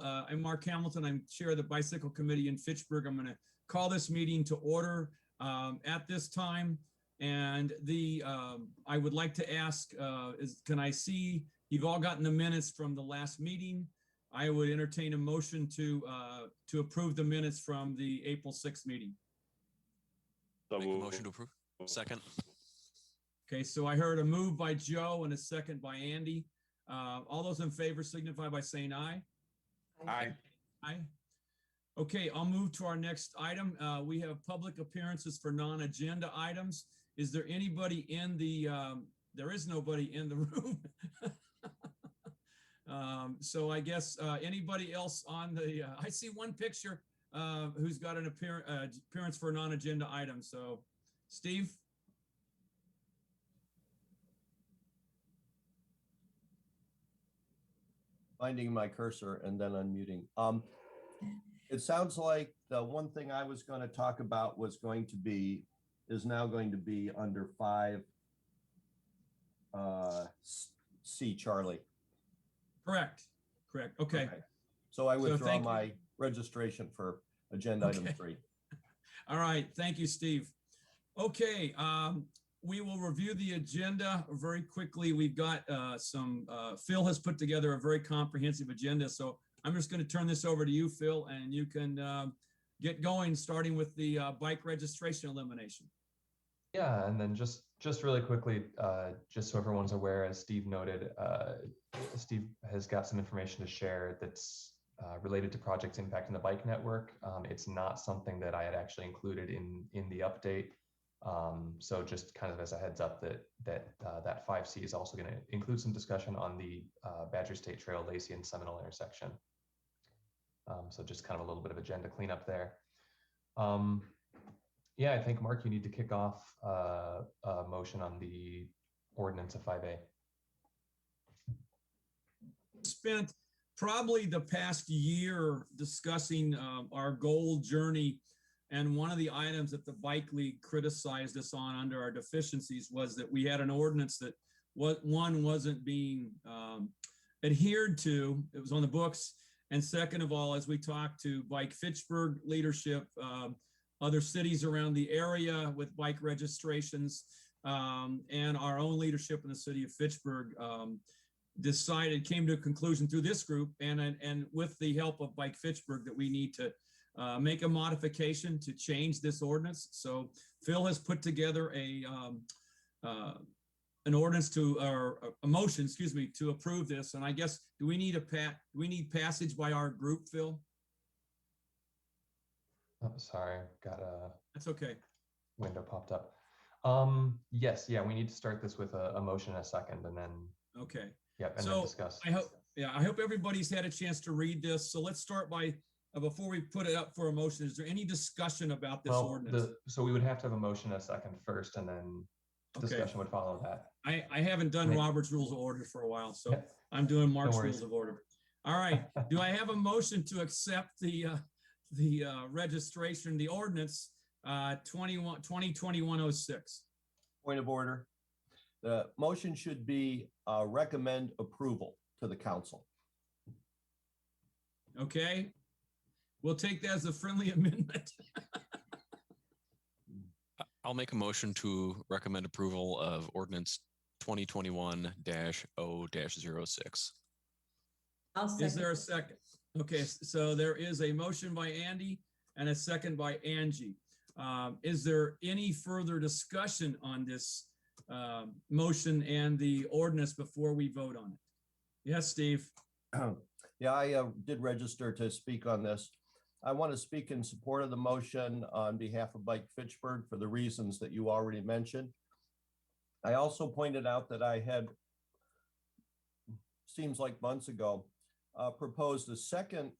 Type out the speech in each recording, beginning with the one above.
I'm Mark Hamilton. I'm chair of the Bicycle Committee in Fitchburg. I'm going to call this meeting to order at this time. And I would like to ask, can I see, you've all gotten the minutes from the last meeting. I would entertain a motion to approve the minutes from the April 6th meeting. Make a motion to approve. Second. Okay, so I heard a move by Joe and a second by Andy. All those in favor signify by saying aye. Aye. Aye. Okay, I'll move to our next item. We have public appearances for non-agenda items. Is there anybody in the, there is nobody in the room. So I guess anybody else on the, I see one picture who's got an appearance for a non-agenda item. So Steve? Finding my cursor and then unmuting. It sounds like the one thing I was going to talk about is now going to be under 5 C, Charlie. Correct. Okay. So I withdraw my registration for agenda item 3. All right. Thank you, Steve. Okay. We will review the agenda very quickly. We've got Phil has put together a very comprehensive agenda. So I'm just going to turn this over to you, Phil, and you can get going, starting with the bike registration elimination. Yeah, and then just really quickly, just so everyone's aware, as Steve noted, Steve has got some information to share that's related to projects impacting the bike network. It's not something that I had actually included in the update. So just kind of as a heads up that 5C is also going to include some discussion on the Badger State Trail, Lacey and Seminole intersection. So just kind of a little bit of agenda cleanup there. Yeah, I think Mark, you need to kick off a motion on the ordinance of 5A. Spent probably the past year discussing our goal journey. And one of the items that the Bike League criticized us on under our deficiencies was that we had an ordinance that wasn't being adhered to. It was on the books. And second of all, as we talked to Bike Fitchburg leadership, other cities around the area with bike registrations, and our own leadership in the city of Fitchburg, came to a conclusion through this group and with the help of Bike Fitchburg that we need to make a modification to change this ordinance. So Phil has put together an ordinance or a motion, excuse me, to approve this. And I guess, do we need passage by our group, Phil? Oh, sorry, got a That's okay. Window popped up. Yes, yeah, we need to start this with a motion and a second, and then okay. Yep, and so then discuss. I hope everybody's had a chance to read this. So let's start by before we put it up for a motion. Is there any discussion about this ordinance? So we would have to have a motion and a second first, and then discussion would follow that. I haven't done Robert's Rules of Order for a while, so I'm doing Mark's Rules of Order. All right. Do I have a motion to accept the registration, the ordinance 2021-06? Point of order. The motion should be recommend approval to the council. Okay. We'll take that as a friendly amendment. I'll make a motion to recommend approval of ordinance 2021-0-06. Is there a second? Okay, so there is a motion by Andy and a second by Angie. Is there any further discussion on this motion and the ordinance before we vote on it? Yes, Steve. Yeah, I did register to speak on this. I want to speak in support of the motion on behalf of Bike Fitchburg for the reasons that you already mentioned. I also pointed out that I had, seems like months ago, proposed a second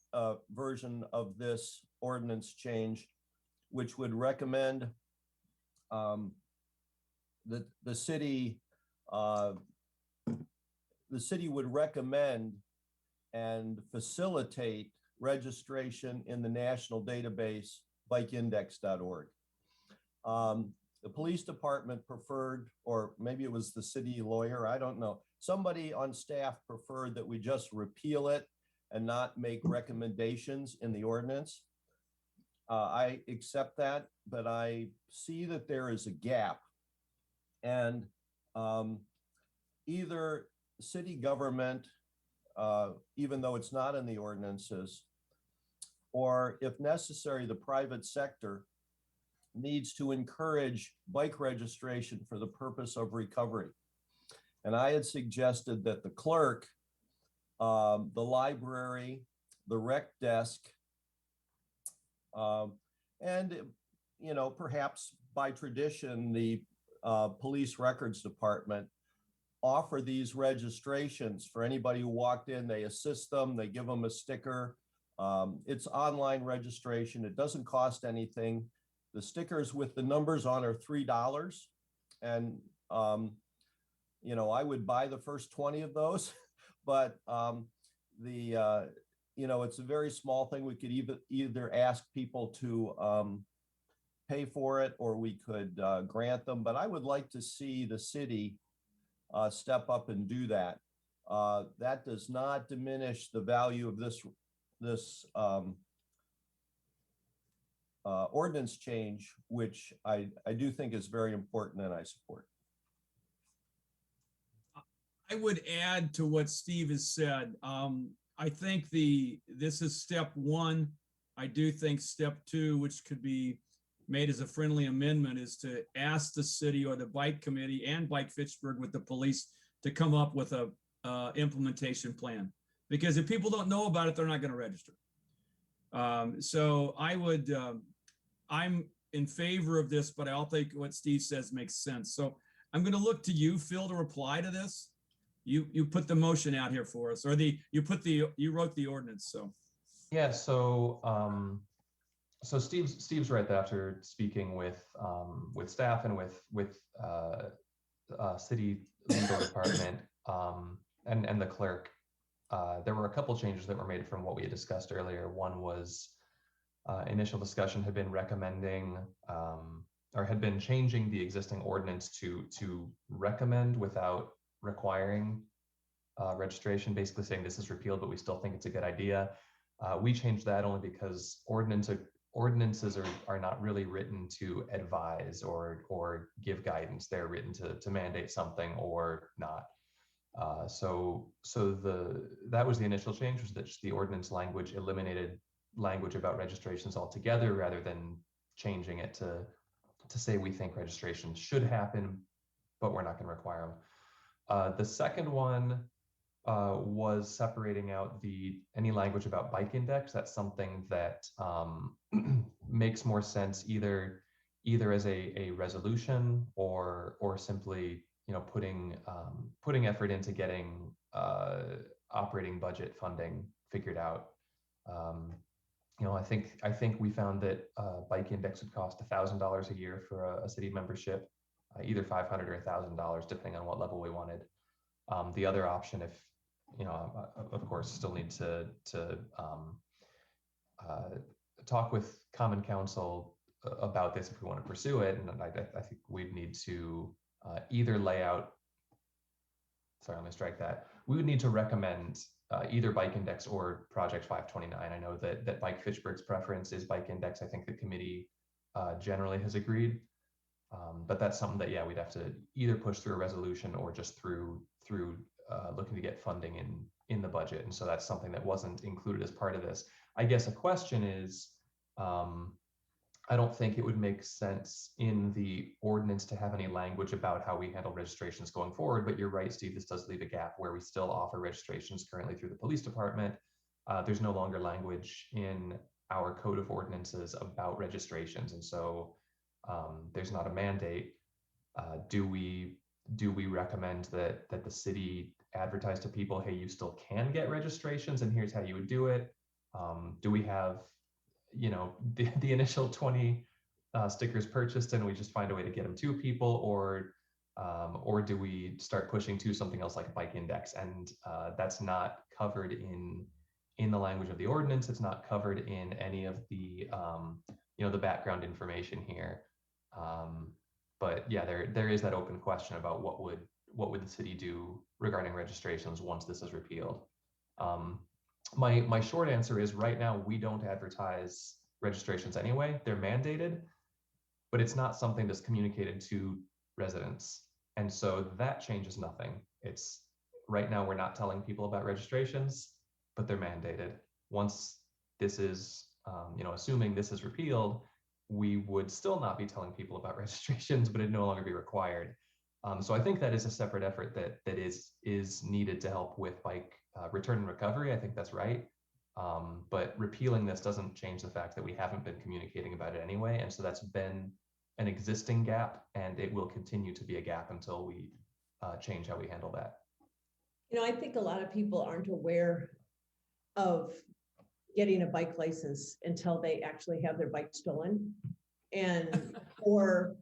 version of this ordinance change, which would recommend that the city would recommend and facilitate registration in the national database bikeindex.org. The police department preferred, or maybe it was the city lawyer, I don't know. Somebody on staff preferred that we just repeal it and not make recommendations in the ordinance. I accept that, but I see that there is a gap. And either city government, even though it's not in the ordinances, or if necessary, the private sector needs to encourage bike registration for the purpose of recovery. And I had suggested that the clerk, the library, the rec desk, and perhaps by tradition, the police records department offer these registrations for anybody who walked in. They assist them, they give them a sticker. It's online registration. It doesn't cost anything. The stickers with the numbers on are $3. And, I would buy the first 20 of those, but it's a very small thing. We could either ask people to pay for it, or we could grant them. But I would like to see the city step up and do that. That does not diminish the value of this ordinance change, which I do think is very important and I support. I would add to what Steve has said. I think this is step one. I do think step two, which could be made as a friendly amendment, is to ask the city or the bike committee and Bike Fitchburg with the police to come up with a implementation plan. Because if people don't know about it, they're not going to register. So I'm in favor of this, but I don't think what Steve says makes sense. So I'm going to look to you, Phil, to reply to this. You put the motion out here for us, or you wrote the ordinance. So yeah, so Steve's right, that after speaking with staff and with city legal department and the clerk, there were a couple changes that were made from what we had discussed earlier. One was initial discussion had been recommending or had been changing the existing ordinance to recommend without requiring registration, basically saying this is repealed, but we still think it's a good idea. We changed that only because ordinances are not really written to advise or give guidance. They're written to mandate something or not. So that was the initial change, was that the ordinance language eliminated language about registrations altogether, rather than changing it to say we think registrations should happen, but we're not going to require them. The second one was separating out any language about bike index. That's something that makes more sense either as a resolution or simply putting effort into getting operating budget funding figured out. I think we found that bike index would cost $1,000 a year for a city membership, either $500 or $1,000, depending on what level we wanted. The other option, if of course, still need to talk with Common Council about this if we want to pursue it, and I think we'd need to either lay out. Sorry, let me strike that. We would need to recommend either bike index or Project 529. I know that Bike Fitchburg's preference is bike index. I think the committee generally has agreed, but that's something that we'd have to either push through a resolution or just through looking to get funding in the budget. And so that's something that wasn't included as part of this. I guess a question is, I don't think it would make sense in the ordinance to have any language about how we handle registrations going forward, but you're right, Steve, this does leave a gap where we still offer registrations currently through the police department. There's no longer language in our code of ordinances about registrations. And so there's not a mandate. Do we recommend that the city advertise to people, hey, you still can get registrations and here's how you would do it? Do we have the initial 20 stickers purchased and we just find a way to get them to people, or do we start pushing to something else like a bike index? And that's not covered in the language of the ordinance. It's not covered in any of the the background information here. But yeah, there is that open question about what would the city do regarding registrations once this is repealed. My short answer is right now we don't advertise registrations anyway. They're mandated, but it's not something that's communicated to residents. And so that changes nothing. It's right now we're not telling people about registrations, but they're mandated. Once this is, assuming this is repealed, we would still not be telling people about registrations, but it'd no longer be required. So I think that is a separate effort that is needed to help with bike return and recovery. I think that's right. But repealing this doesn't change the fact that we haven't been communicating about it anyway. And so that's been an existing gap, and it will continue to be a gap until we change how we handle that. I think a lot of people aren't aware of getting a bike license until they actually have their bike stolen or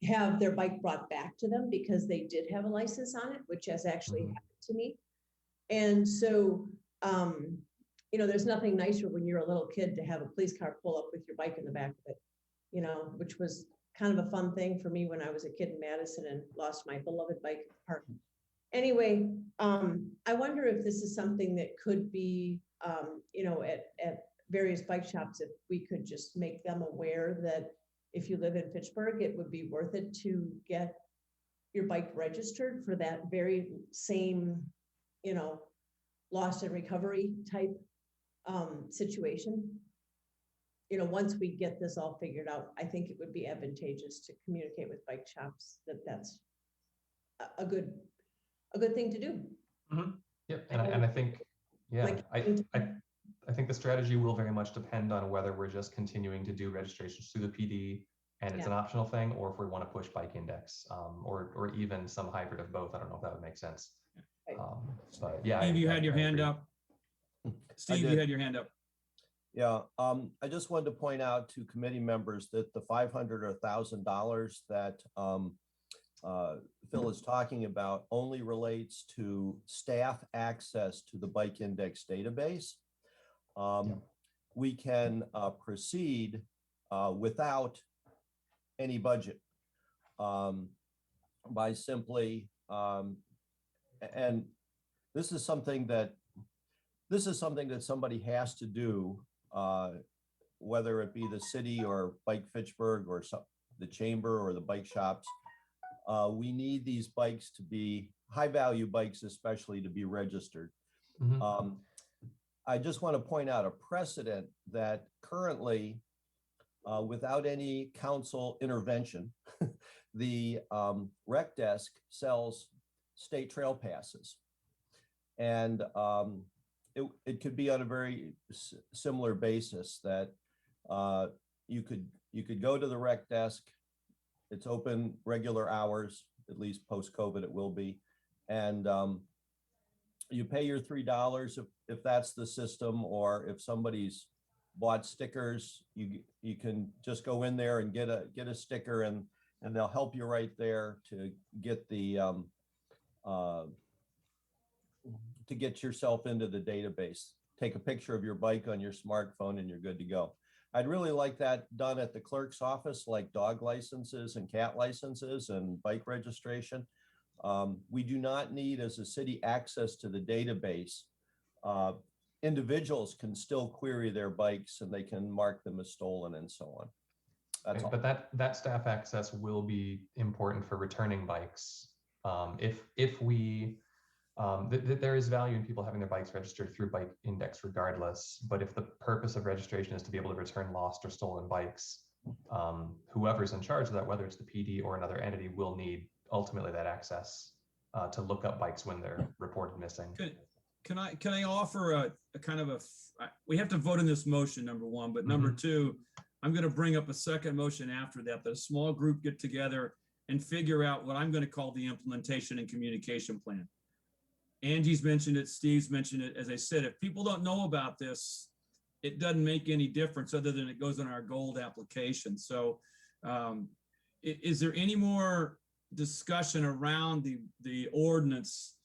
have their bike brought back to them because they did have a license on it, which has actually happened to me. And so, there's nothing nicer when you're a little kid to have a police car pull up with your bike in the back of it, which was kind of a fun thing for me when I was a kid in Madison and lost my beloved bike at the park. Anyway, I wonder if this is something that could be, at various bike shops, if we could just make them aware that if you live in Fitchburg, it would be worth it to get your bike registered for that very same, loss and recovery type situation. Once we get this all figured out, I think it would be advantageous to communicate with bike shops that that's a good thing to do. Mm-hmm. Yep, and I think, I think the strategy will very much depend on whether we're just continuing to do registrations through the PD and it's an optional thing, or if we want to push bike index, or even some hybrid of both. I don't know if that would make sense. But yeah, Steve, you had your hand up. Steve, you had your hand up. Yeah, I just wanted to point out to committee members that the $500 or $1,000 that Phil is talking about only relates to staff access to the bike index database. We can proceed without any budget by simply, and this is something that somebody has to do, whether it be the city or Bike Fitchburg or the chamber or the bike shops. We need these bikes to be high value bikes, especially to be registered. I just want to point out a precedent that currently, without any council intervention, the rec desk sells state trail passes. And it could be on a very similar basis that you could go to the rec desk. It's open regular hours, at least post-COVID it will be. And you pay your $3 if that's the system, or if somebody's bought stickers, you can just go in there and get a sticker, and they'll help you right there to get the to get yourself into the database. Take a picture of your bike on your smartphone and you're good to go. I'd really like that done at the clerk's office, like dog licenses and cat licenses and bike registration. We do not need, as a city, access to the database. Individuals can still query their bikes and they can mark them as stolen and so on. That's all. But that staff access will be important for returning bikes. If we, there is value in people having their bikes registered through Bike Index regardless, but if the purpose of registration is to be able to return lost or stolen bikes, whoever's in charge of that, whether it's the PD or another entity, will need ultimately that access to look up bikes when they're reported missing. Can I offer a kind of we have to vote on this motion, number one, but number two, I'm going to bring up a second motion after that a small group get together and figure out what I'm going to call the implementation and communication plan. Angie's mentioned it, Steve's mentioned it. As I said, if people don't know about this, it doesn't make any difference other than it goes on our gold application. So is there any more discussion around the ordinance,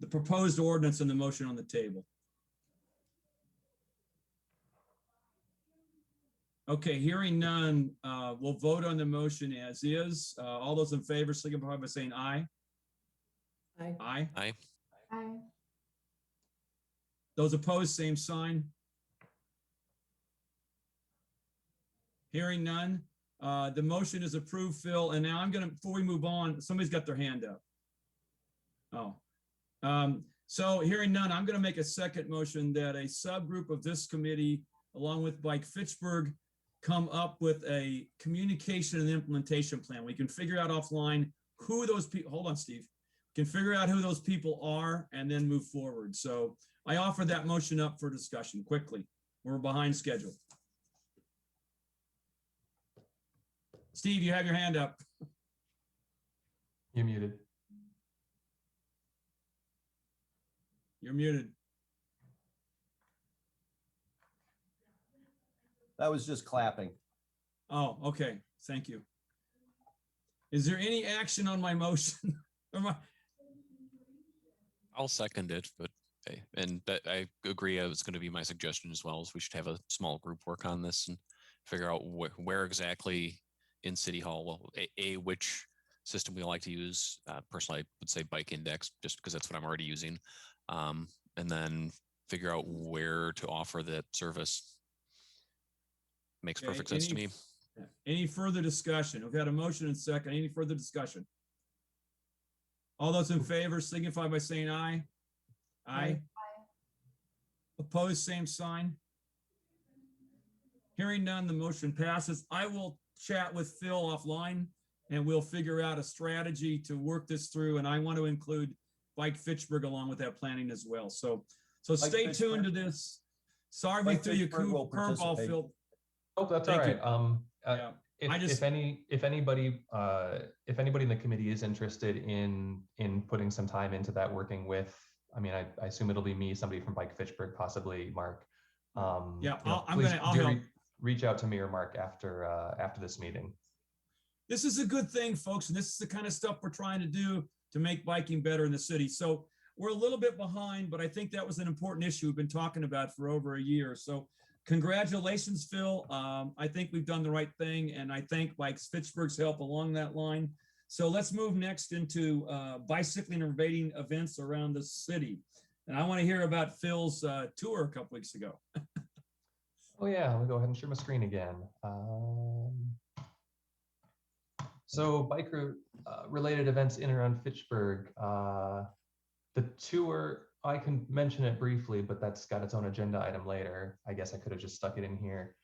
the proposed ordinance and the motion on the table? Okay, hearing none, we'll vote on the motion as is. All those in favor signify by saying aye. Aye. Aye. Aye. Aye. Those opposed, same sign. Hearing none, the motion is approved, Phil. And now I'm gonna, before we move on, somebody's got their hand up. So hearing none, I'm gonna make a second motion that a subgroup of this committee, along with Bike Fitchburg, come up with a communication and implementation plan. We can figure out offline who those people, hold on, Steve, can figure out who those people are and then move forward. So I offer that motion up for discussion quickly. We're behind schedule. Steve, you have your hand up. You're muted. You're muted. That was just clapping. Oh, okay. Thank you. Is there any action on my motion? I'll second it, but and that I agree. It's going to be my suggestion as well. Is we should have a small group work on this and figure out where exactly in City Hall, well, which system we like to use. Personally, I would say Bike Index, just because that's what I'm already using, and then figure out where to offer that service. Makes perfect sense to me. Any further discussion? We've had a motion and second. Any further discussion? All those in favor signify by saying aye. Aye. Opposed, same sign. Hearing none, the motion passes. I will chat with Phil offline and we'll figure out a strategy to work this through. And I want to include Bike Fitchburg along with that planning as well. So stay tuned to this. Sorry we threw you curveball, Phil. Oh, that's all right. If anybody in the committee is interested in putting some time into that, working with, I mean, I assume it'll be me, somebody from Bike Fitchburg, possibly Mark. I'll help. Reach out to me or Mark after this meeting. This is a good thing, folks, and this is the kind of stuff we're trying to do to make biking better in the city. So we're a little bit behind, but I think that was an important issue we've been talking about for over a year. So congratulations, Phil. I think we've done the right thing, and I thank Bike Fitchburg's help along that line. So let's move next into bicycling and riding events around the city. And I want to hear about Phil's tour a couple weeks ago. Oh yeah, let me go ahead and share my screen again. So bike related events in and around Fitchburg. The tour, I can mention it briefly, but that's got its own agenda item later. I guess I could have just stuck it in here.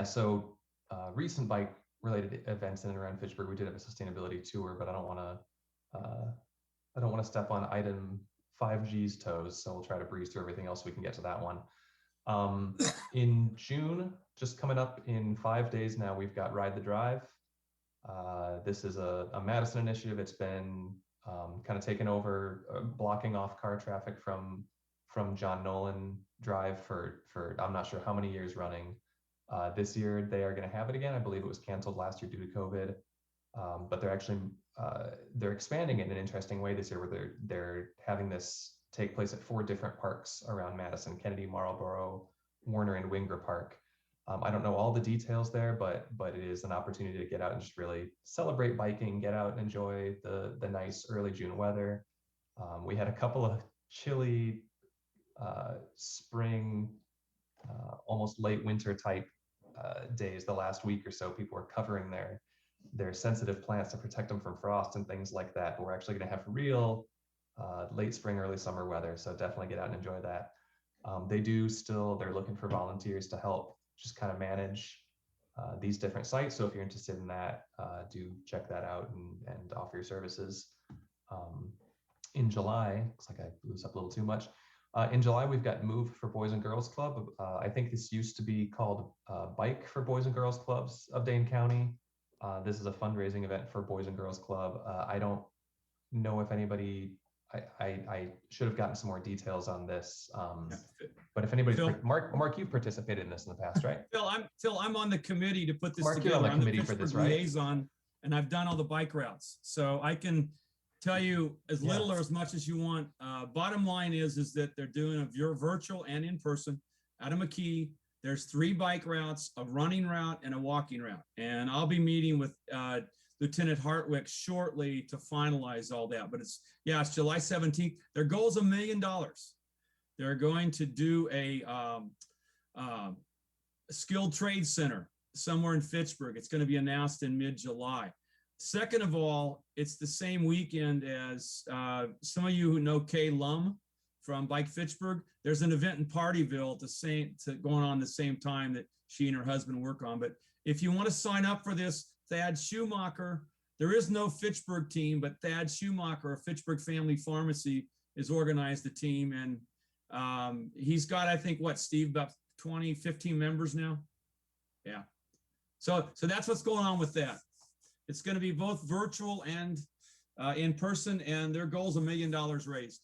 So recent bike related events in and around Fitchburg, we did have a sustainability tour, but I don't want to step on item 5G's toes, so we'll try to breeze through everything else so we can get to that one. In June, just coming up in 5 days now, we've got Ride the Drive. This is a Madison initiative. It's been kind of taken over, blocking off car traffic from John Nolan Drive for I'm not sure how many years running. This year they are going to have it again. I believe it was canceled last year due to COVID, but they're actually they're expanding it in an interesting way this year, where they're having this take place at 4 different parks around Madison: Kennedy, Marlboro, Warner, and Winger Park. I don't know all the details there, but it is an opportunity to get out and just really celebrate biking, get out and enjoy the nice early June weather. We had a couple of chilly spring, almost late winter type days the last week or so. People were covering their sensitive plants to protect them from frost and things like that. But we're actually going to have real late spring, early summer weather. So definitely get out and enjoy that. They're looking for volunteers to help just kind of manage these different sites. So if you're interested in that, do check that out and offer your services. In July, looks like I blew this up a little too much. In July, we've got Move for Boys and Girls Club. I think this used to be called Bike for Boys and Girls Clubs of Dane County. This is a fundraising event for Boys and Girls Club. I don't know if anybody, I should have gotten some more details on this. But if anybody, Mark, you've participated in this in the past, right? Phil, I'm on the committee to put this Mark, together. You're on the I'm committee for this, right? Liaison, and I've done all the bike routes. So I can tell you as little or as much as you want. Bottom line is that they're doing a virtual and in person. Out of McKee, there's 3 bike routes, a running route and a walking route. And I'll be meeting with Lieutenant Hartwick shortly to finalize all that. But it's July 17th. Their goal is $1 million. They're going to do a skilled trade center somewhere in Fitchburg. It's going to be announced in mid-July. Second of all, it's the same weekend as some of you who know Kay Lum from Bike Fitchburg. There's an event in Partyville going on the same time that she and her husband work on. But if you want to sign up for this, Thad Schumacher, there is no Fitchburg team, but Thad Schumacher of Fitchburg Family Pharmacy has organized the team. And he's got, I think, what, Steve, about 15 members now? Yeah. So that's what's going on with that. It's going to be both virtual and in person, and their goal is $1 million raised.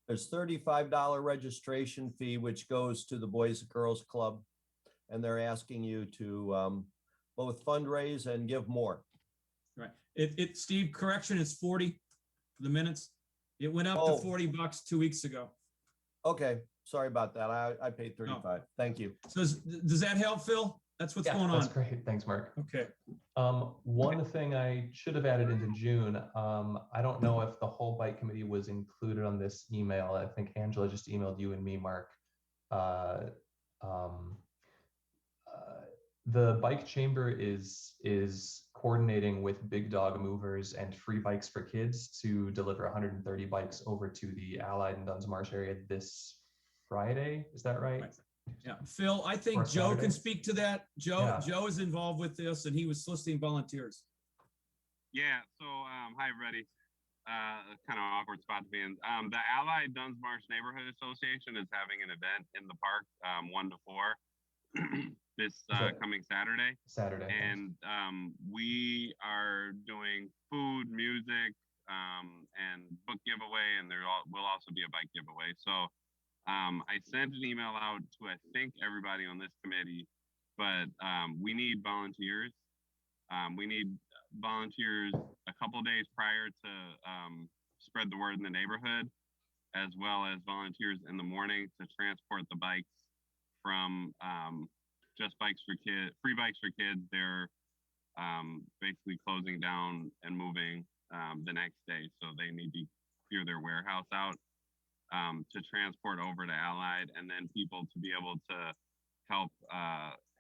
There's $35 registration fee, which goes to the Boys and Girls Club. And they're asking you to both fundraise and give more. Right. Steve, correction, it's 40 for the minutes. It went up to $40 2 weeks ago. Okay. Sorry about that. I paid 35. Oh. Thank you. So does that help, Phil? That's what's going on. That's great. Thanks, Mark. Okay. One thing I should have added into June, I don't know if the whole bike committee was included on this email. I think Angela just emailed you and me, Mark. The bike chamber is coordinating with Big Dog Movers and Free Bikes for Kids to deliver 130 bikes over to the Allied and Duns Marsh area this Friday. Is that right? Yeah, Phil, I think Joe can speak to that. Joe is involved with this, and he was soliciting volunteers. Yeah. So, hi everybody. Kind of awkward spot to be in. The Allied Duns Marsh Neighborhood Association is having an event in the park, 1 to 4, this coming Saturday. And we are doing food, music, and book giveaway, and will also be a bike giveaway. So. I sent an email out to, I think, everybody on this committee, but we need volunteers. We need volunteers a couple days prior to spread the word in the neighborhood, as well as volunteers in the morning to transport the bikes from Just Bikes for Kids, Free Bikes for Kids. They're basically closing down and moving the next day, so they need to clear their warehouse out. To transport over to Allied, and then people to be able to help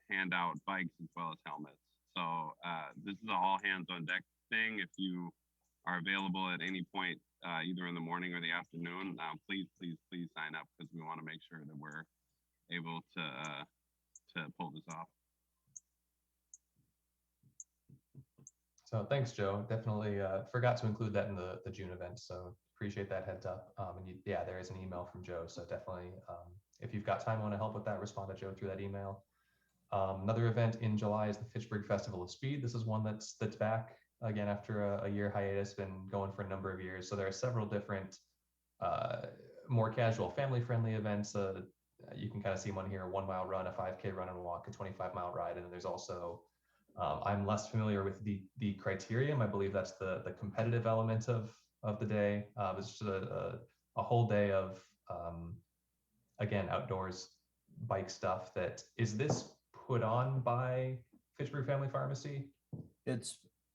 hand out bikes as well as helmets. So this is an all hands on deck thing. If you are available at any point, either in the morning or the afternoon, please sign up, because we want to make sure that we're able to pull this off. So thanks, Joe. Definitely forgot to include that in the June event. So appreciate that heads up. And there is an email from Joe. So definitely, if you've got time, want to help with that, respond to Joe through that email. Another event in July is the Fitchburg Festival of Speed. This is one that's back again after a year hiatus, been going for a number of years. So there are several different more casual, family-friendly events. You can kind of see one here: a 1 mile run, a 5K run and walk, a 25-mile ride, and then there's also I'm less familiar with the criterium. I believe that's the competitive element of the day. It's just a whole day of again, outdoors bike stuff. Is this put on by Fitchburg Family Pharmacy?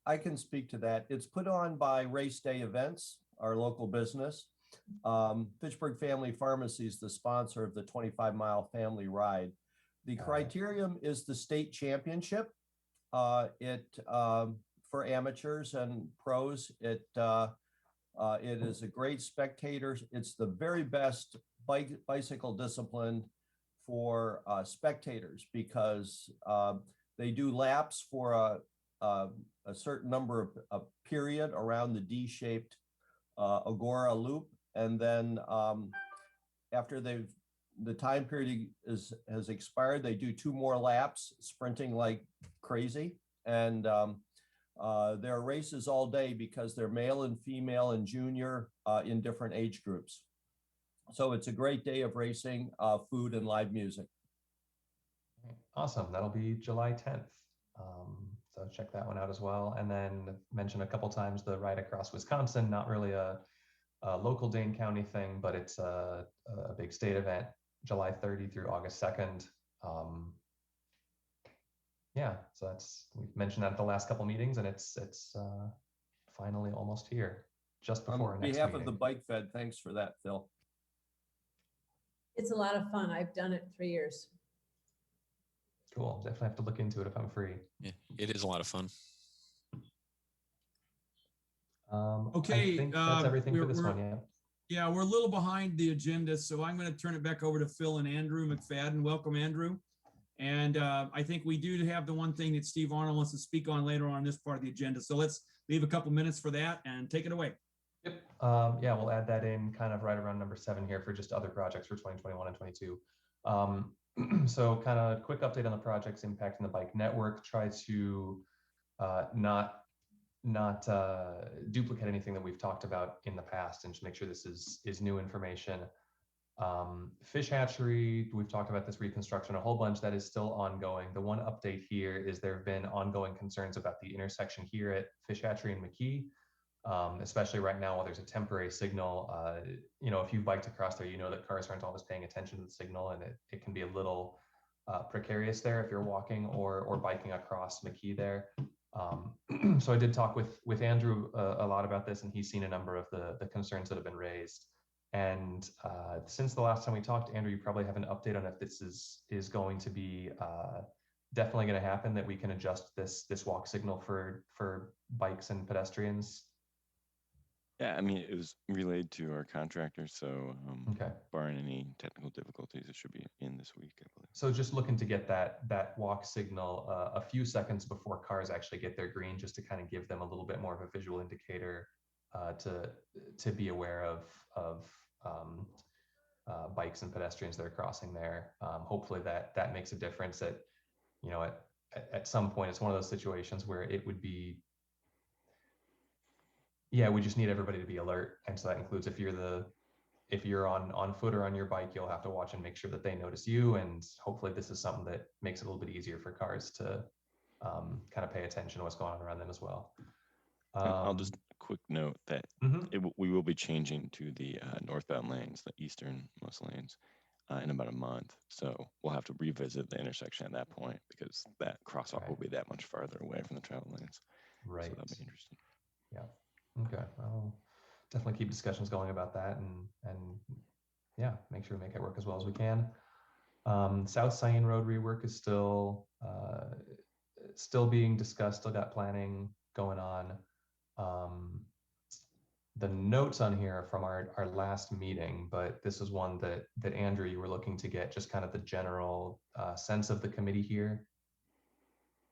I can speak to that. It's put on by Race Day Events, our local business. Fitchburg Family Pharmacy is the sponsor of the 25-mile family ride. The criterium is the state championship. For amateurs and pros, it is a great spectator. It's the very best bicycle discipline for spectators, because they do laps for a certain number of period around the D-shaped Agora loop, and then after the time period has expired, they do 2 more laps, sprinting like crazy. And there are races all day, because they're male and female and junior in different age groups. So it's a great day of racing, food, and live music. Awesome. That'll be July 10th. So check that one out as well. And then mention a couple times the Ride Across Wisconsin, not really a local Dane County thing, but it's a big state event, July 30 through August 2nd. So we've mentioned that at the last couple meetings, and it's finally almost here, just before our next meeting. On behalf of the Bike Fed, thanks for that, Phil. It's a lot of fun. I've done it 3 years. Cool. Definitely have to look into it if I'm free. Yeah, it is a lot of fun. Okay, I think that's everything for this we're- one. Yeah. Yeah, we're a little behind the agenda, so I'm going to turn it back over to Phil and Andrew McFadden. Welcome, Andrew. And I think we do have the one thing that Steve Arnold wants to speak on later on this part of the agenda. So let's leave a couple minutes for that and take it away. Yep. Yeah, we'll add that in kind of right around number 7 here for just other projects for 2021 and 22. So kind of quick update on the projects impacting the bike network. Try to not duplicate anything that we've talked about in the past, and to make sure this is new information. Fish hatchery, we've talked about this reconstruction a whole bunch. That is still ongoing. The one update here is there have been ongoing concerns about the intersection here at Fish Hatchery and McKee, especially right now while there's a temporary signal. You know, if you've biked across there, you know that cars aren't always paying attention to the signal, and it can be a little precarious there if you're walking or biking across McKee there. So I did talk with Andrew a lot about this, and he's seen a number of the concerns that have been raised. And since the last time we talked, Andrew, you probably have an update on if this is going to be definitely going to happen, that we can adjust this walk signal for bikes and pedestrians. Yeah, I mean, it was relayed to our contractor, so Okay. barring any technical difficulties, it should be in this week, I believe. So just looking to get that walk signal a few seconds before cars actually get their green, just to kind of give them a little bit more of a visual indicator to be aware of bikes and pedestrians that are crossing there. Hopefully that makes a difference. That, you know, at some point, it's one of those situations where it would be, yeah, we just need everybody to be alert. And so that includes if you're on foot or on your bike, you'll have to watch and make sure that they notice you. And hopefully this is something that makes it a little bit easier for cars to kind of pay attention to what's going on around them as well. I'll just quick note that we will be changing to the northbound lanes, the easternmost lanes, in about a month. So we'll have to revisit the intersection at that point, because that crosswalk will be that much farther away from the travel lanes. Right. So that'll be interesting. Yeah. Okay. I'll definitely keep discussions going about that, and yeah, make sure we make it work as well as we can. South Cyan Road rework is still being discussed. Still got planning going on. The notes on here are from our last meeting, but this is one that Andrew, you were looking to get just kind of the general sense of the committee here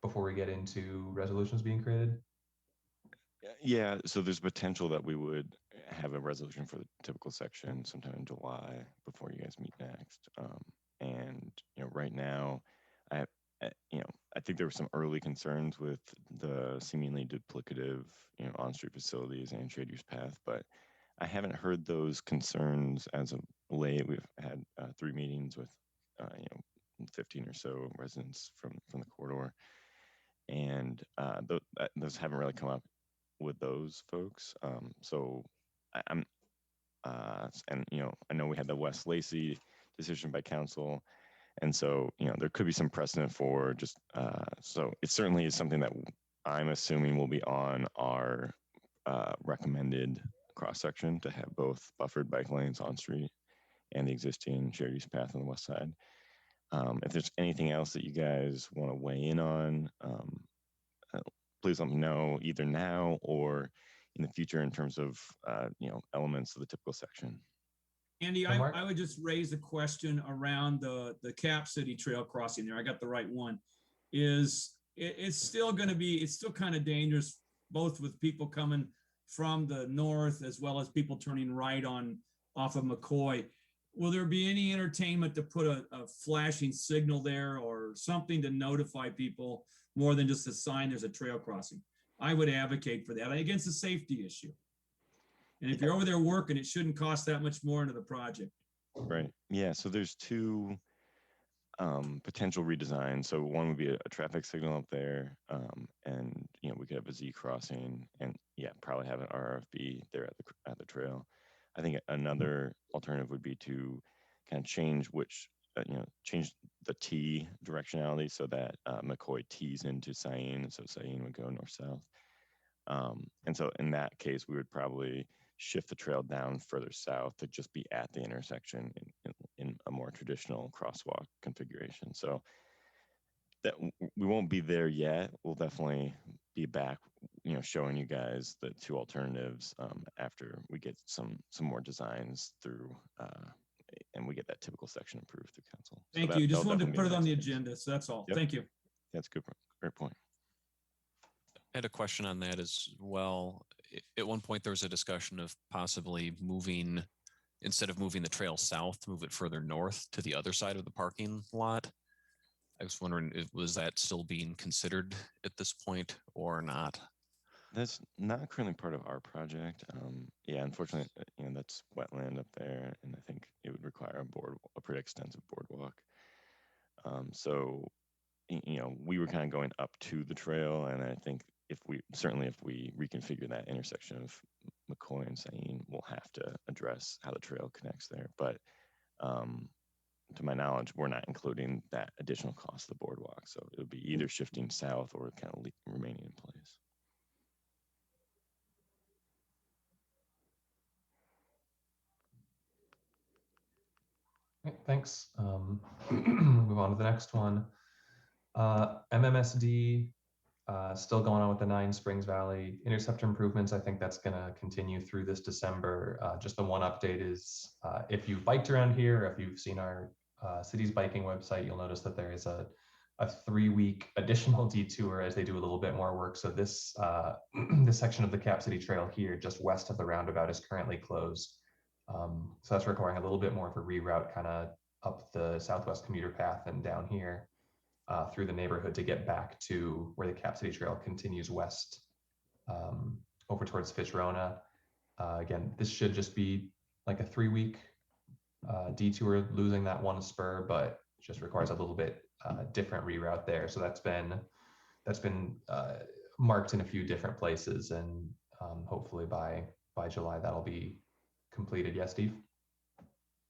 before we get into resolutions being created. Yeah, so there's potential that we would have a resolution for the typical section sometime in July before you guys meet next. And right now, I think there were some early concerns with the seemingly duplicative, on-street facilities and shared use path, but I haven't heard those concerns as of late. We've had 3 meetings with 15 or so residents from the corridor, and those haven't really come up with those folks. So I'm and I know we had the West Lacey decision by council, and so there could be some precedent for just so it certainly is something that I'm assuming will be on our recommended cross section, to have both buffered bike lanes on street and the existing shared use path on the west side. If there's anything else that you guys want to weigh in on, please let me know, either now or in the future, in terms of elements of the typical section. Andy, I would just raise a question around the Cap City Trail crossing there. I got the right one. It's still kind of dangerous, both with people coming from the north as well as people turning right off of McCoy. Will there be any entertainment to put a flashing signal there or something to notify people, more than just a sign there's a trail crossing? I would advocate for that. Against the safety issue. And if you're over there working, it shouldn't cost that much more into the project. Right. Yeah. So there's 2 potential redesigns. So one would be a traffic signal up there, and we could have a Z crossing, and probably have an RFB there at the trail. I think another alternative would be to kind of change change the T directionality, so that McCoy tees into Cyan, so Cyan would go north-south. And so in that case, we would probably shift the trail down further south to just be at the intersection in a more traditional crosswalk configuration. So that we won't be there yet. We'll definitely be back, showing you guys the two alternatives after we get some more designs through and we get that typical section approved through council. Thank you. Just that'll wanted to definitely put be it on the next phase. agenda. So that's all. Yep. Thank you. That's good. Great point. I had a question on that as well. At one point, there was a discussion of possibly instead of moving the trail south, move it further north to the other side of the parking lot. I was wondering, was that still being considered at this point or not? That's not currently part of our project. Yeah, unfortunately, that's wetland up there, and I think it would require a pretty extensive boardwalk. So, we were kind of going up to the trail, and I think if we reconfigure that intersection of McCoy and Sain, we'll have to address how the trail connects there. But to my knowledge, we're not including that additional cost of the boardwalk. So it would be either shifting south or kind of remaining in place. Okay, thanks. Move on to the next one. MMSD, still going on with the 9 Springs Valley interceptor improvements. I think that's going to continue through this December. Just the one update is if you've biked around here, if you've seen our city's biking website, you'll notice that there is a 3-week additional detour as they do a little bit more work. So this this section of the Cap City Trail here, just west of the roundabout, is currently closed. So that's requiring a little bit more of a reroute, kind of up the southwest commuter path and down here through the neighborhood to get back to where the Cap City Trail continues west over towards Fitchburg. Again, this should just be like a 3-week detour, losing that one spur, but just requires a little bit different reroute there. So that's been marked in a few different places, and hopefully by July that'll be completed. Yes, Steve?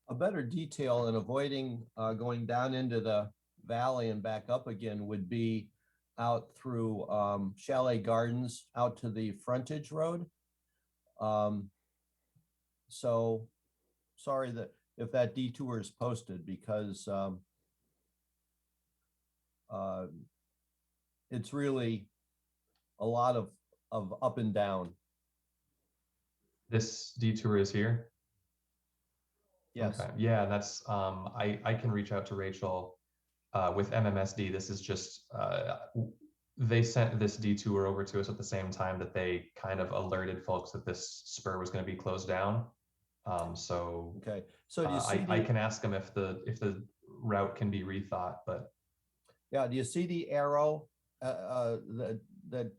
A better detail in avoiding going down into the valley and back up again would be out through Chalet Gardens out to the frontage road. So sorry that if that detour is posted, because it's really a lot of up and down. This detour is here? Yes. Okay. Yeah, that's I can reach out to Rachel with MMSD. This is just they sent this detour over to us at the same time that they kind of alerted folks that this spur was going to be closed down. So okay. So do you see I can ask them if the route can be rethought, but yeah, do you see the arrow that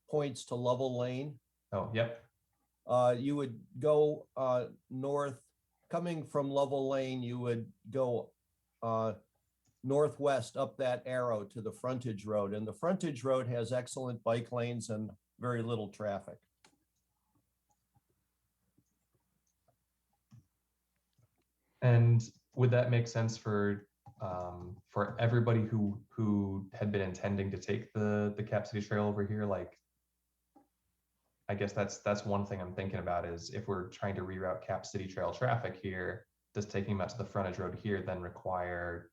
points to Level Lane? Oh, yep. You would go north, coming from Level Lane, you would go northwest up that arrow to the frontage road. And the frontage road has excellent bike lanes and very little traffic. And would that make sense for everybody who had been intending to take the Cap City Trail over here? Like, I guess that's one thing I'm thinking about is if we're trying to reroute Cap City Trail traffic here, does taking them out to the frontage road here then require,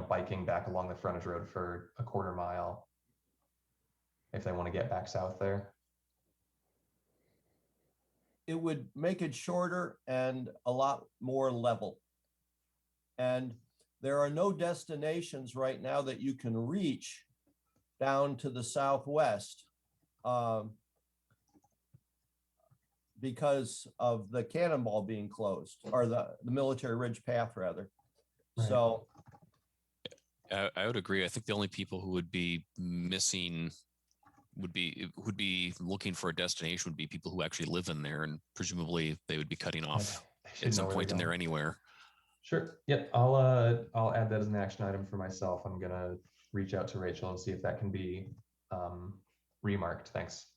biking back along the frontage road for a quarter mile if they want to get back south there? It would make it shorter and a lot more level. And there are no destinations right now that you can reach down to the southwest because of the Cannonball being closed, or the Military Ridge Path rather. Right. So I would agree. I think the only people who would be missing would be looking for a destination would be people who actually live in there, and presumably they would be cutting off at some point in there anywhere. Sure. Yep. I'll add that as an action item for myself. I'm gonna reach out to Rachel and see if that can be remarked. Thanks.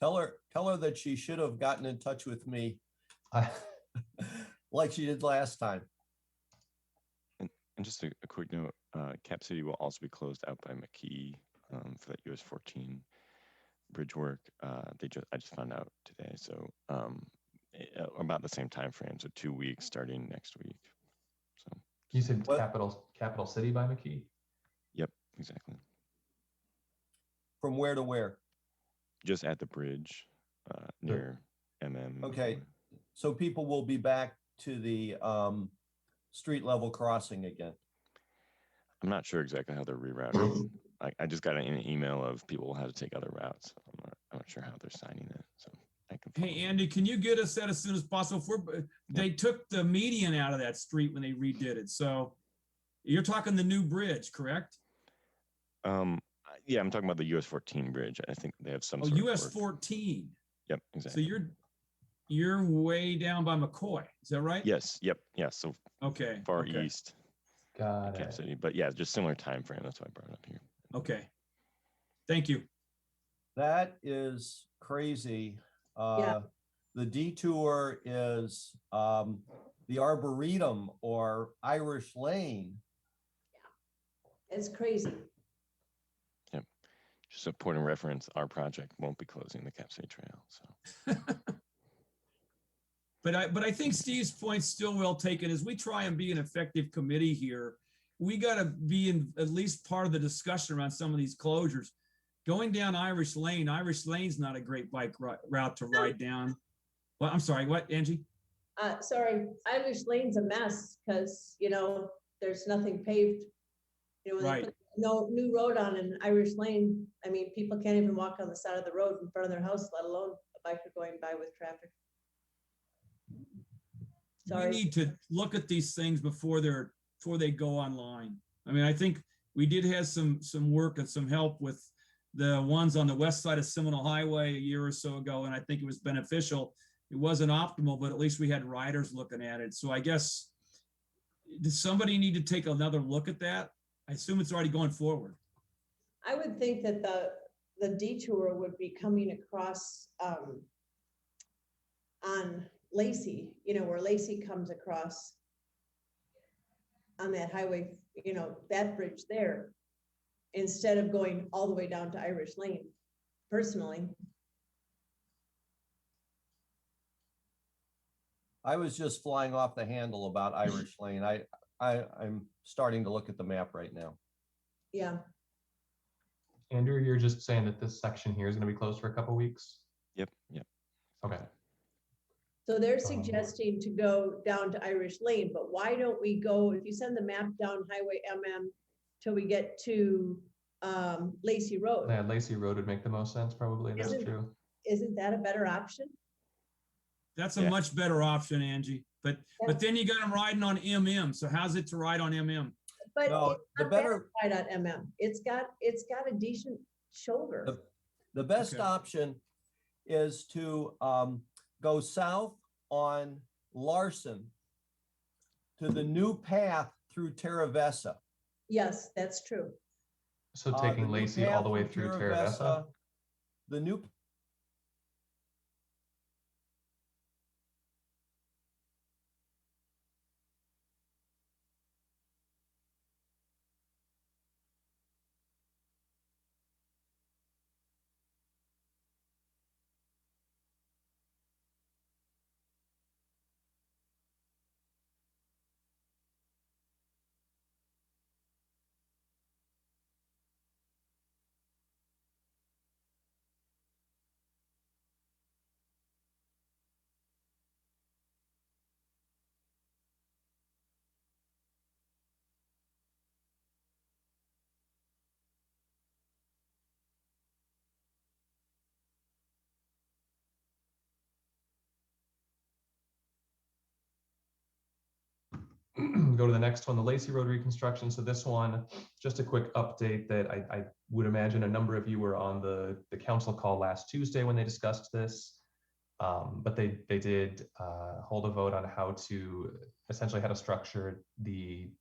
tell her that she should have gotten in touch with me like she did last time. And just a quick note, Cap City will also be closed out by McKee for that US 14 bridge work. I just found out today. So about the same time frame. So 2 weeks starting next week. You said What- capital city by McKee? Yep, exactly. From where to where? Just at the bridge near MM. Okay, so people will be back to the street level crossing again. I'm not sure exactly how they're rerouting. I just got an email of people will have to take other routes. I'm not sure how they're signing it. So I can. Hey, Andy, can you get us that as soon as possible? They took the median out of that street when they redid it. So you're talking the new bridge, correct? Yeah, I'm talking about the US 14 bridge. I think they have some. Oh, sort of US work. 14. Yep, exactly. So you're way down by McCoy. Is that right? Yes. Yep. Yeah. So Okay. far okay. east. Got Cap it. City, but yeah, just similar time frame. That's why I brought it up here. Okay. Thank you. That is crazy. Yeah. The detour is the Arboretum or Irish Lane. It's crazy. Yep. Just a point of reference, our project won't be closing the Cap City Trail. So But I think Steve's point's still well taken. As we try and be an effective committee here, we got to be in at least part of the discussion around some of these closures. Going down Irish Lane's not a great bike route to ride down. Well, I'm sorry, what, Angie? Sorry, Irish Lane's a mess because, there's nothing paved. When Right. they put no new road on in Irish Lane, I mean, people can't even walk on the side of the road in front of their house, let alone a biker going by with traffic. Sorry. We need to look at these things before they go online. I mean, I think we did have some work and some help with the ones on the west side of Seminole Highway a year or so ago, and I think it was beneficial. It wasn't optimal, but at least we had riders looking at it. So I guess, does somebody need to take another look at that? I assume it's already going forward. I would think that the detour would be coming across on Lacey, where Lacey comes across on that highway, that bridge there, instead of going all the way down to Irish Lane, personally. I was just flying off the handle about Irish Lane. I'm starting to look at the map right now. Yeah. Andrew, you're just saying that this section here is going to be closed for a couple weeks? yep. Okay. So they're suggesting to go down to Irish Lane, but why don't we go, if you send the map down Highway MM till we get to Lacey Road? Yeah, Lacey Road would make the most sense, probably. That's true. Isn't that a better option? That's a much better option, Angie. But then you got them riding on MM. So how's it to ride on MM? But No, it's the not better- bad at MM. It's got a decent shoulder. The best Okay. option is to go south on Larson to the new path through Terravesa. Yes, that's true. So The taking new Lacey all path the way from through Terravesa? The new Go to the next one, the Lacey Road reconstruction. So this one, just a quick update that I would imagine a number of you were on the council call last Tuesday when they discussed this. But they did hold a vote on how to essentially how to structure the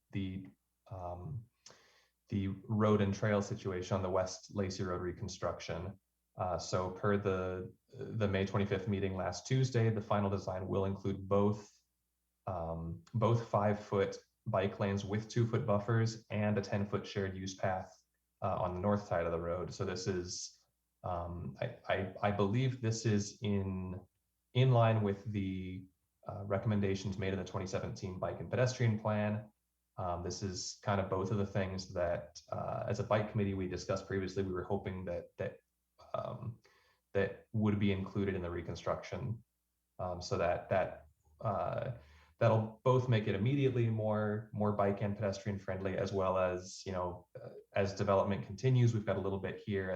road and trail situation on the West Lacey Road reconstruction. So per the May 25th meeting last Tuesday, the final design will include both 5-foot bike lanes with 2-foot buffers and a 10-foot shared use path on the north side of the road. So this is, I believe this is in line with the recommendations made in the 2017 bike and pedestrian plan. This is kind of both of the things that, as a bike committee, we discussed previously. We were hoping that would be included in the reconstruction, so that'll both make it immediately more bike and pedestrian friendly, as well as, as development continues. We've got a little bit here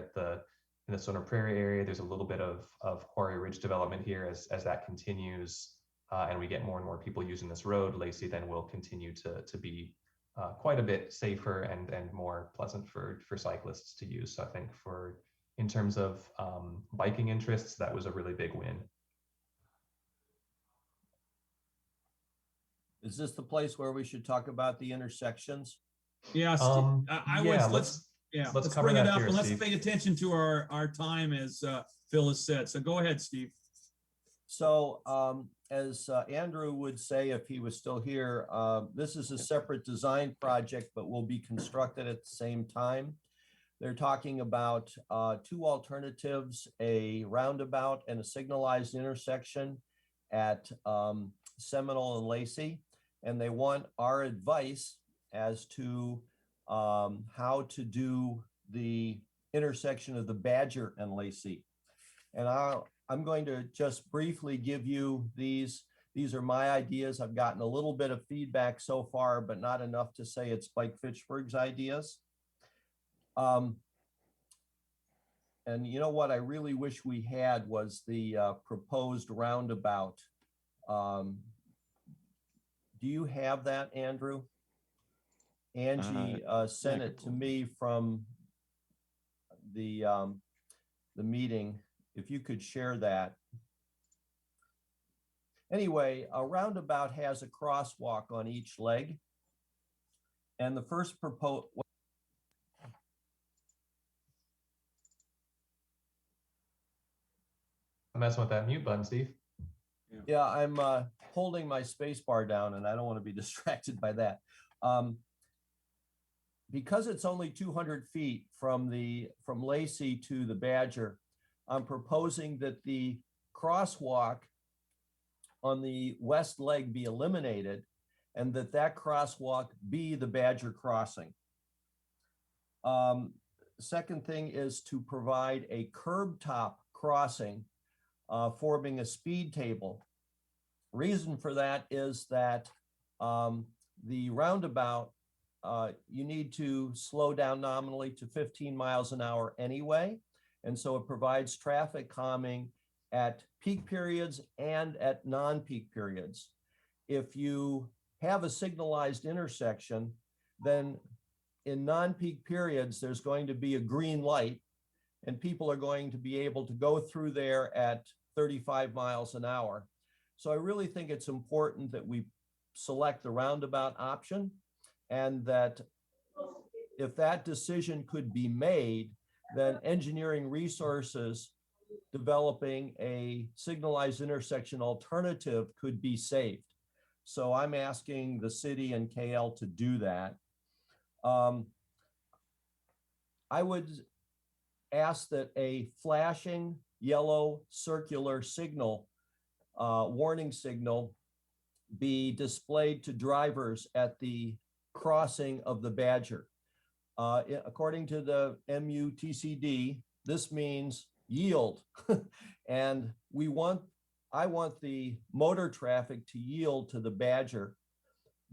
in the Sonar Prairie area. There's a little bit of Quarry Ridge development here as that continues, and we get more and more people using this road. Lacey then will continue to be quite a bit safer and more pleasant for cyclists to use. So I think in terms of biking interests, that was a really big win. Is this the place where we should talk about the intersections? Yes, let's cover bring it that up here, and let's Steve. pay attention to our time, as Phil has said. So go ahead, Steve. So as Andrew would say if he was still here, this is a separate design project, but will be constructed at the same time. They're talking about two alternatives, a roundabout and a signalized intersection at Seminole and Lacey. And they want our advice as to how to do the intersection of the Badger and Lacey. And I'm going to just briefly give you these. These are my ideas. I've gotten a little bit of feedback so far, but not enough to say it's Bike Fitchburg's ideas. And you know what I really wish we had was the proposed roundabout. Do you have that, Andrew? Angie sent it to me from the meeting. If you could share that. Anyway, a roundabout has a crosswalk on each leg. And the first proposed, I'm messing with that mute button, Steve. yeah, I'm holding my space bar down and I don't want to be distracted by that. Because it's only 200 feet from Lacey to the Badger, I'm proposing that the crosswalk on the west leg be eliminated and that crosswalk be the Badger crossing. Second thing is to provide a curb top crossing forming a speed table. Reason for that is that the roundabout, you need to slow down nominally to 15 miles an hour anyway. And so it provides traffic calming at peak periods and at non-peak periods. If you have a signalized intersection, then in non-peak periods, there's going to be a green light and people are going to be able to go through there at 35 miles an hour. So I really think it's important that we select the roundabout option, and that if that decision could be made, then engineering resources developing a signalized intersection alternative could be saved. So I'm asking the city and KL to do that. I would ask that a flashing yellow circular signal, warning signal, be displayed to drivers at the crossing of the Badger. According to the MUTCD, this means yield. And I want the motor traffic to yield to the Badger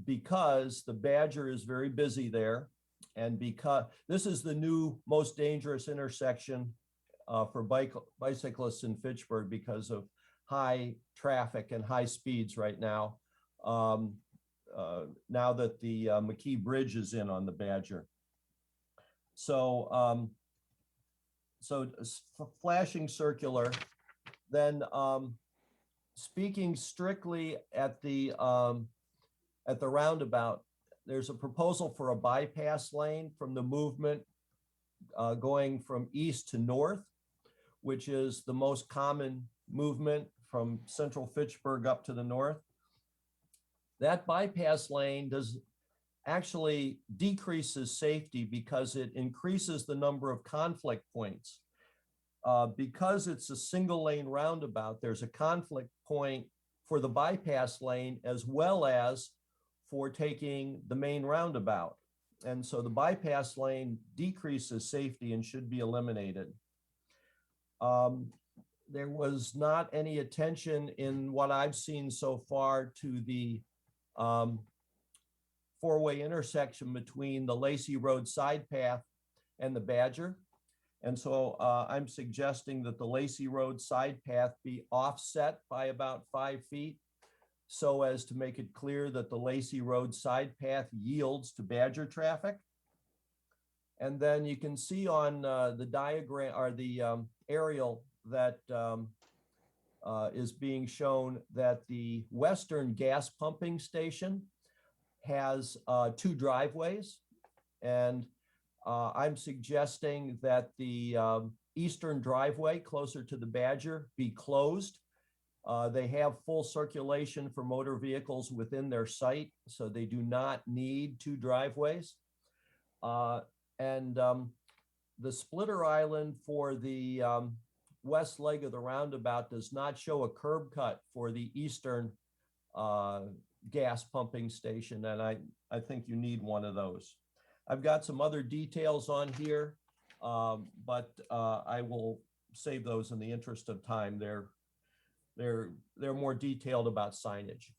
because the Badger is very busy there. And because this is the new most dangerous intersection for bicyclists in Fitchburg because of high traffic and high speeds right now. Now that the McKee Bridge is in on the Badger. So, flashing circular, then speaking strictly at the roundabout, there's a proposal for a bypass lane from the movement going from east to north, which is the most common movement from central Fitchburg up to the north. That bypass lane actually decreases safety because it increases the number of conflict points. Because it's a single lane roundabout, there's a conflict point for the bypass lane as well as for taking the main roundabout. And so the bypass lane decreases safety and should be eliminated. There was not any attention in what I've seen so far to the four-way intersection between the Lacey Road side path and the Badger. And so I'm suggesting that the Lacey Road side path be offset by about 5 feet so as to make it clear that the Lacey Road side path yields to Badger traffic. And then you can see on the diagram or the aerial that is being shown that the western gas pumping station has 2 driveways. And I'm suggesting that the eastern driveway closer to the Badger be closed. They have full circulation for motor vehicles within their site, so they do not need 2 driveways. The splitter island for the west leg of the roundabout does not show a curb cut for the eastern gas pumping station, and I think you need one of those. I've got some other details on here, but I will save those in the interest of time. They're more detailed about signage.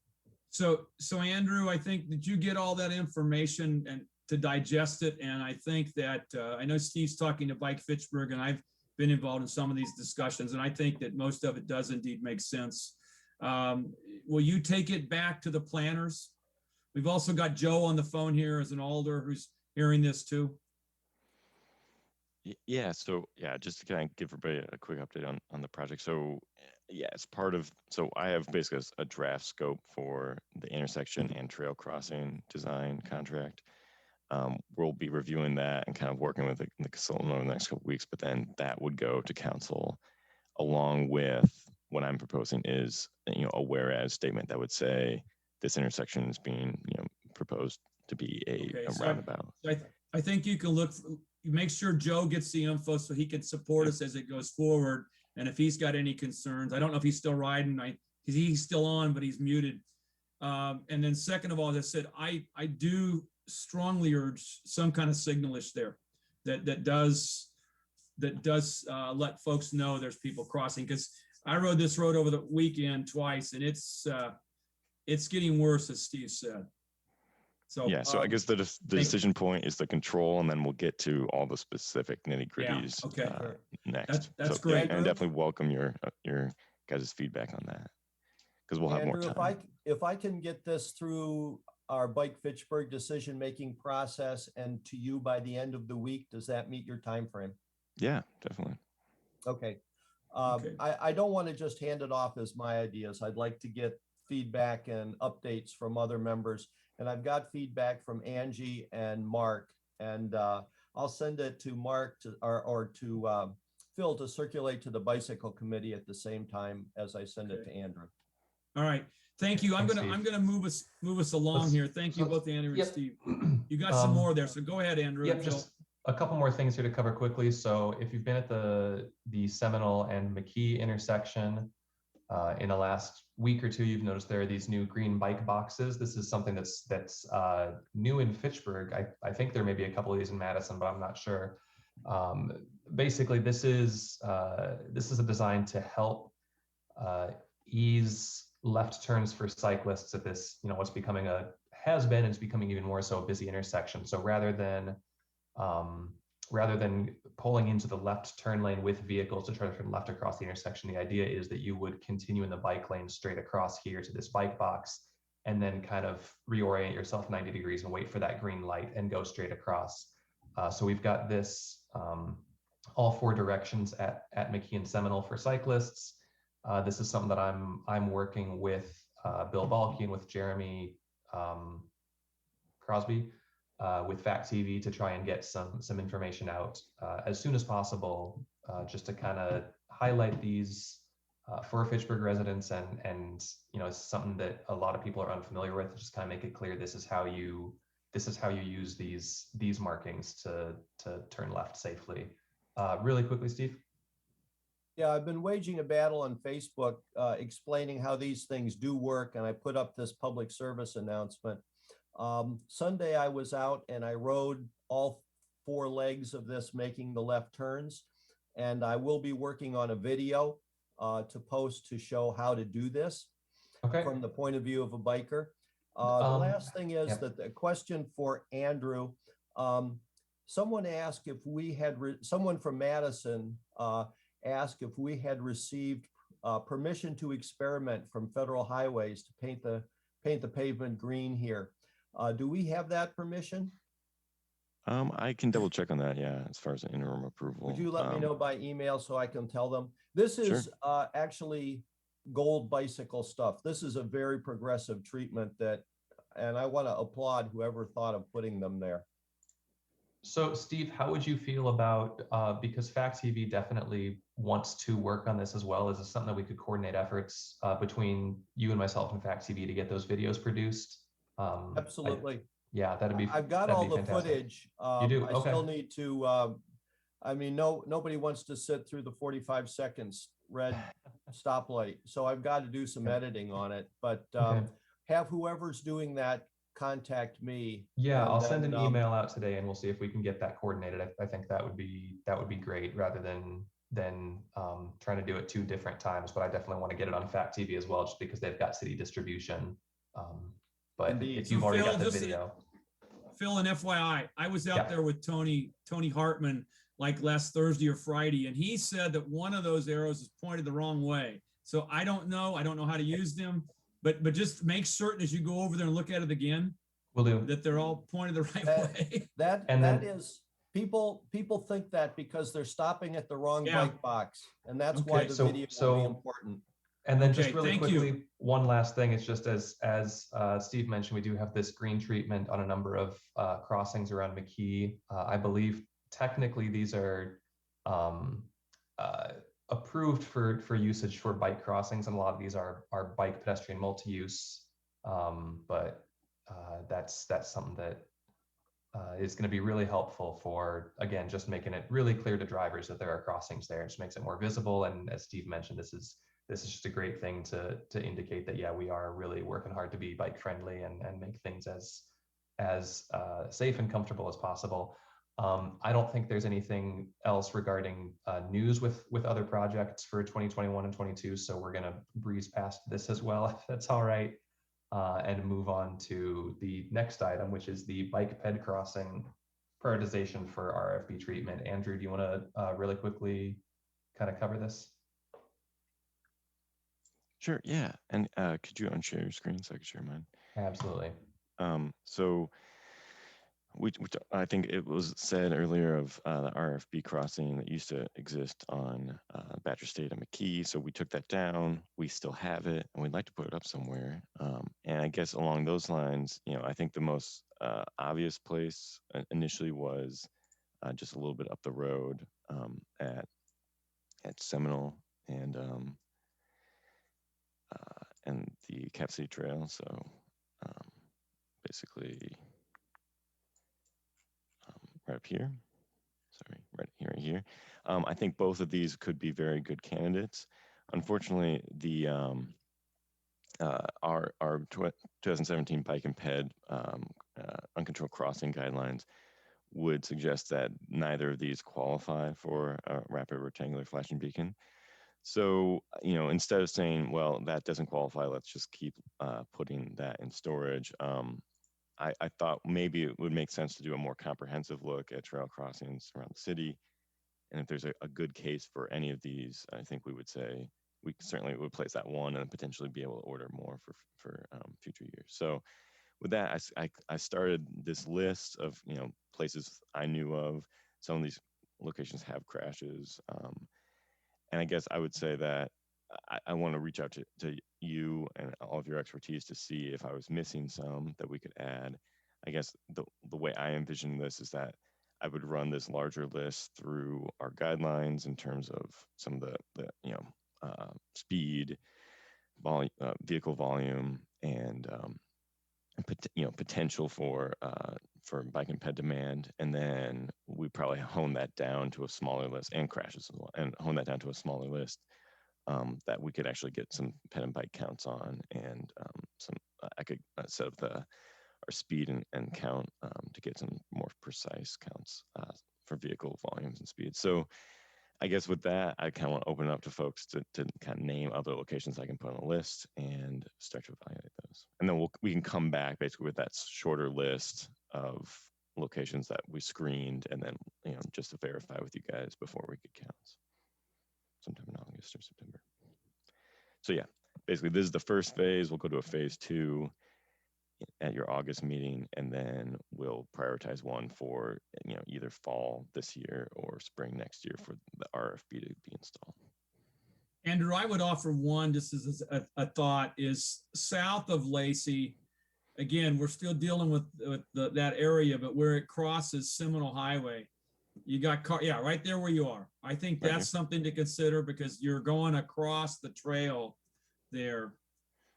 So Andrew, I think, did you get all that information and to digest it? And I think that I know Steve's talking to Bike Fitchburg, and I've been involved in some of these discussions, and I think that most of it does indeed make sense. Will you take it back to the planners? We've also got Joe on the phone here as an alder who's hearing this too. Yeah, so yeah, just to kind of give everybody a quick update on the project. So yeah, it's part of, so I have basically a draft scope for the intersection and trail crossing design contract. We'll be reviewing that and kind of working with the consultant over the next couple of weeks, but then that would go to council along with what I'm proposing is, a whereas statement that would say this intersection is being, proposed to be a roundabout. I think you can look, make sure Joe gets the info so he can support us as it goes forward. And if he's got any concerns, I don't know if he's still riding. He's still on, but he's muted. And then second of all, as I said, I do strongly urge some kind of signalage there that does let folks know there's people crossing, because I rode this road over the weekend twice, and it's getting worse, as Steve said. So yeah, so I guess the decision point is the control, and then we'll get to all the specific nitty gritties next. That's so, great. And definitely welcome your guys' feedback on that, because we'll have more time. If I can get this through our Bike Fitchburg decision-making process and to you by the end of the week, does that meet your time frame? Yeah, definitely. Okay. I don't want to just hand it off as my ideas. I'd like to get feedback and updates from other members. And I've got feedback from Angie and Mark, and I'll send it to Mark or to Phil to circulate to the bicycle committee at the same time as I send it to Andrew. All right. Thank you. I'm gonna move us along here. Thank you both, Andrew and Steve. You got some more there, so go ahead, Andrew. Yep, just a couple more things here to cover quickly. So if you've been at the Seminole and McKee intersection in the last week or two, you've noticed there are these new green bike boxes. This is something that's new in Fitchburg. I think there may be a couple of these in Madison, but I'm not sure. Basically, this is a design to help ease left turns for cyclists at this, what's becoming has been, it's becoming even more so a busy intersection. So rather than pulling into the left turn lane with vehicles to try to turn left across the intersection, the idea is that you would continue in the bike lane straight across here to this bike box, and then kind of reorient yourself 90 degrees and wait for that green light and go straight across. So we've got this all 4 directions at McKee and Seminole for cyclists. This is something that I'm working with Bill Balke and with Jeremy Crosby with Fact TV to try and get some information out as soon as possible, just to kind of highlight these for Fitchburg residents, and it's something that a lot of people are unfamiliar with. Just kind of make it clear this is how you use these markings to turn left safely. Really quickly, Steve. Yeah, I've been waging a battle on Facebook explaining how these things do work, and I put up this public service announcement. Sunday I was out and I rode all 4 legs of this, making the left turns. And I will be working on a video to post to show how to do this Okay. from the point of view of a biker. The last thing is that the question for Andrew, someone asked if we had, someone from Madison asked if we had received permission to experiment from Federal Highways to paint the pavement green here. Do we have that permission? I can double check on that. Yeah, as far as an interim approval. Would you let me know by email so I can tell them? This is actually gold bicycle stuff. This is a very progressive treatment that, and I want to applaud whoever thought of putting them there. So Steve, how would you feel about, because Fact TV definitely wants to work on this as well, is this something that we could coordinate efforts between you and myself and Fact TV to get those videos produced? Absolutely. Yeah, I've got all the fantastic. footage. You do? I Okay. still need to, I mean, nobody wants to sit through the 45 seconds red stoplight. So I've got to do some editing on it, but Okay. have whoever's doing that contact me. Yeah, and I'll send then, an email out today and we'll see if we can get that coordinated. I think that would be great rather than trying to do it 2 different times. But I definitely want to get it on Fact TV as well, just because they've got city distribution. But Indeed. if you've So already Phil, got the just- video, Phil, and FYI, I was out Yeah. there with Tony Hartman like last Thursday or Friday, and he said that one of those arrows is pointed the wrong way. So I don't know how to use them, but just make certain as you go over there and look at it again we'll do. that they're all pointed the right That- way. That then- is, people think that because they're stopping at the wrong Yeah. bike box. And that's why Okay, the so- video will so- be important. And then Okay, just really thank you. quickly, one last thing. It's just as Steve mentioned, we do have this green treatment on a number of crossings around McKee. I believe technically these are approved for usage for bike crossings, and a lot of these are bike pedestrian multi-use. But that's something that is going to be really helpful for, again, just making it really clear to drivers that there are crossings there. It just makes it more visible. And as Steve mentioned, this is just a great thing to indicate that, yeah, we are really working hard to be bike friendly and make things as safe and comfortable as possible. I don't think there's anything else regarding news with other projects for 2021 and 22. So we're going to breeze past this as well, if that's all right, and move on to the next item, which is the bike ped crossing prioritization for RFB treatment. Andrew, do you want to really quickly kind of cover this? Sure, yeah. And could you unshare your screen so I can share mine? Absolutely. So I think it was said earlier of the RFB crossing that used to exist on Badger State and McKee. So we took that down. We still have it, and we'd like to put it up somewhere. And I guess along those lines, I think the most obvious place initially was just a little bit up the road at Seminole and the Cap City Trail. So basically right up here. Sorry, right here. I think both of these could be very good candidates. Unfortunately, the our 2017 bike and ped uncontrolled crossing guidelines would suggest that neither of these qualify for a rapid rectangular flashing beacon. So, instead of saying, well, that doesn't qualify, let's just keep putting that in storage. I thought maybe it would make sense to do a more comprehensive look at trail crossings around the city. And if there's a good case for any of these, I think we would say we certainly would place that one and potentially be able to order more for future years. So with that, I started this list of places I knew of. Some of these locations have crashes. And I guess I would say that I want to reach out to you and all of your expertise to see if I was missing some that we could add. I guess the way I envision this is that I would run this larger list through our guidelines in terms of some of the speed, volume, vehicle volume, and potential for bike and ped demand, and then we probably hone that down to a smaller list, and crashes as well, and hone that down to a smaller list that we could actually get some ped and bike counts on, and I could set up the our speed and count to get some more precise counts for vehicle volumes and speeds. So I guess with that, I kind of want to open it up to folks to kind of name other locations I can put on the list and start to evaluate those. And then we can come back basically with that shorter list of locations that we screened, and then just to verify with you guys before we get counts sometime in August or September. So yeah, basically this is the first phase. We'll go to a phase 2 at your August meeting, and then we'll prioritize one for either fall this year or spring next year for the RFP to be installed. Andrew, I would offer one just as a thought is south of Lacey. Again, we're still dealing with that area, but where it crosses Seminole Highway, you got right there where you are. I think that's something to consider because you're going across the trail there,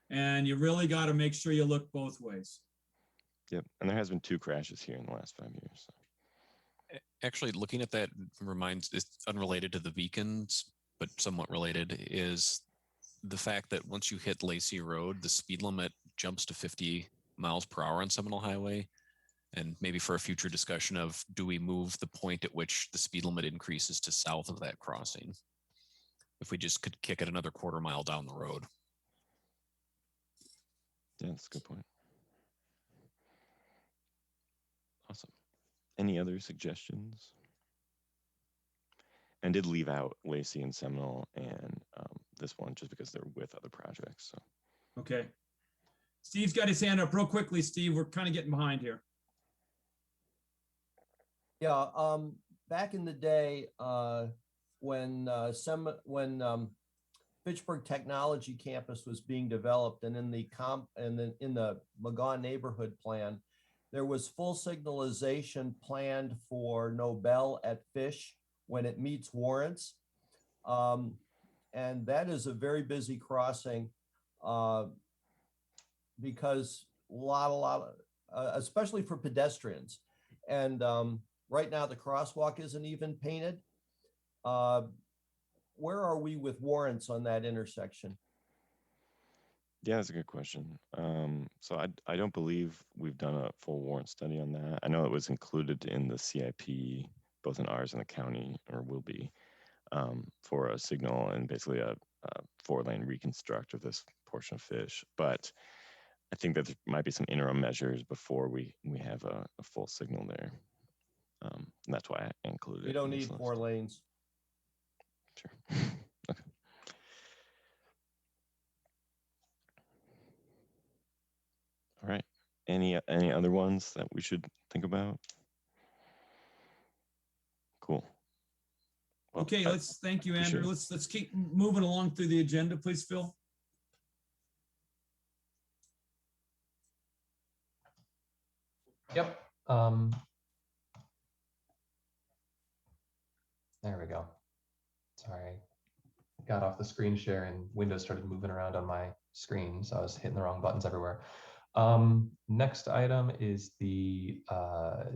and you really got to make sure you look both ways. Yep, and there has been 2 crashes here in the last 5 years. So. Actually, looking at that it's unrelated to the beacons, but somewhat related, is the fact that once you hit Lacey Road, the speed limit jumps to 50 miles per hour on Seminole Highway. And maybe for a future discussion of, do we move the point at which the speed limit increases to south of that crossing? If we just could kick it another quarter mile down the road. Yeah, that's a good point. Awesome. Any other suggestions? And did leave out Lacey and Seminole and this one just because they're with other projects. So. Okay. Steve's got his hand up real quickly. Steve, we're kind of getting behind here. Yeah, back in the day, when Fitchburg Technology Campus was being developed, and in the McGaw neighborhood plan, there was full signalization planned for Nobel at Fish when it meets Warrants, and that is a very busy crossing because a lot, especially for pedestrians, and right now the crosswalk isn't even painted. Where are we with warrants on that intersection? Yeah, that's a good question. So I don't believe we've done a full warrant study on that. I know it was included in the CIP, both in ours and the county, or will be, for a signal and basically a 4-lane reconstruct of this portion of Fish. But I think that there might be some interim measures before we have a full signal there. And that's why I included it. We don't need 4 lanes. Sure. Okay. All right. Any other ones that we should think about? Cool. Well, okay, thank you, Andrew. Sure. Let's keep moving along through the agenda, please, Phil. Yep. There we go. Sorry, got off the screen share and Windows started moving around on my screen, so I was hitting the wrong buttons everywhere. Next item is the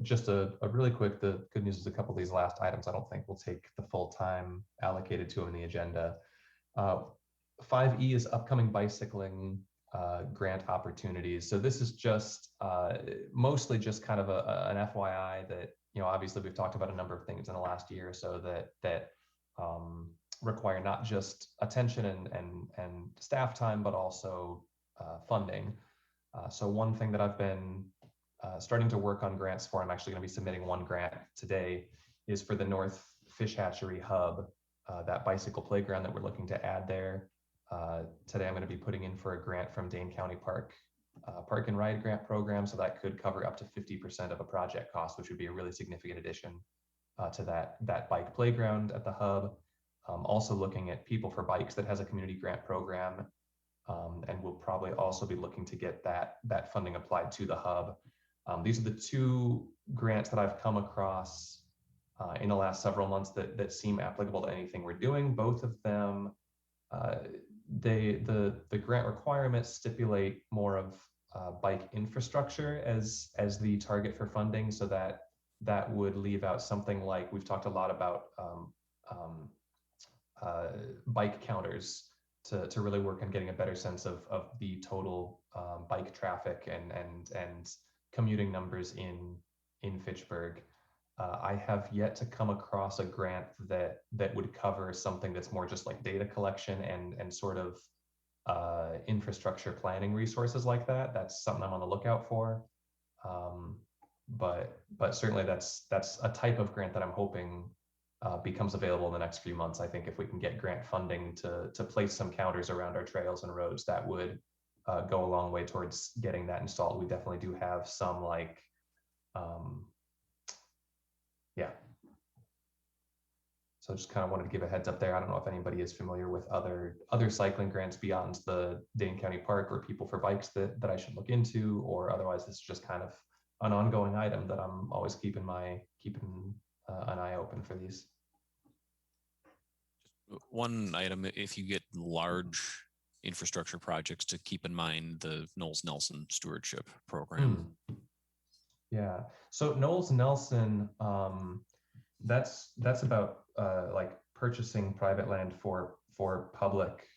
just a really quick. The good news is a couple of these last items I don't think will take the full time allocated to them in the agenda. 5E is upcoming bicycling grant opportunities. So this is just mostly just kind of an FYI that, obviously we've talked about a number of things in the last year or so that require not just attention and staff time, but also funding. So one thing that I've been starting to work on grants for, I'm actually going to be submitting one grant today, is for the North Fish Hatchery Hub, that bicycle playground that we're looking to add there. Today I'm going to be putting in for a grant from Dane County Park and Ride Grant Program, so that could cover up to 50% of a project cost, which would be a really significant addition to that bike playground at the hub. Also looking at People for Bikes that has a community grant program, and we'll probably also be looking to get that funding applied to the hub. These are the 2 grants that I've come across in the last several months that seem applicable to anything we're doing. Both of them, the grant requirements stipulate more of bike infrastructure as the target for funding, so that would leave out something like, we've talked a lot about bike counters to really work on getting a better sense of the total bike traffic and commuting numbers in Fitchburg. I have yet to come across a grant that would cover something that's more just like data collection and sort of infrastructure planning resources like that. That's something I'm on the lookout for. But certainly that's a type of grant that I'm hoping becomes available in the next few months. I think if we can get grant funding to place some counters around our trails and roads, that would go a long way towards getting that installed. We definitely do have some like, yeah. So just kind of wanted to give a heads up there. I don't know if anybody is familiar with other cycling grants beyond the Dane County Park or People for Bikes that I should look into, or otherwise this is just kind of an ongoing item that I'm always keeping an eye open for these. One item, if you get large infrastructure projects, to keep in mind the Knowles Nelson stewardship program. Yeah, so Knowles Nelson, that's about like purchasing private land for public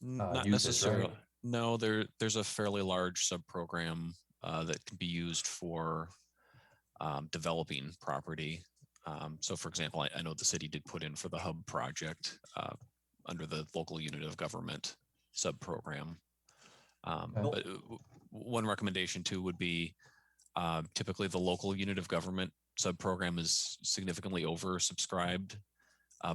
Not uses, necessarily. right? No, there's a fairly large sub-program that can be used for developing property. So for example, I know the city did put in for the hub project under the local unit of government sub-program. But one recommendation too would be typically the local unit of government sub-program is significantly oversubscribed,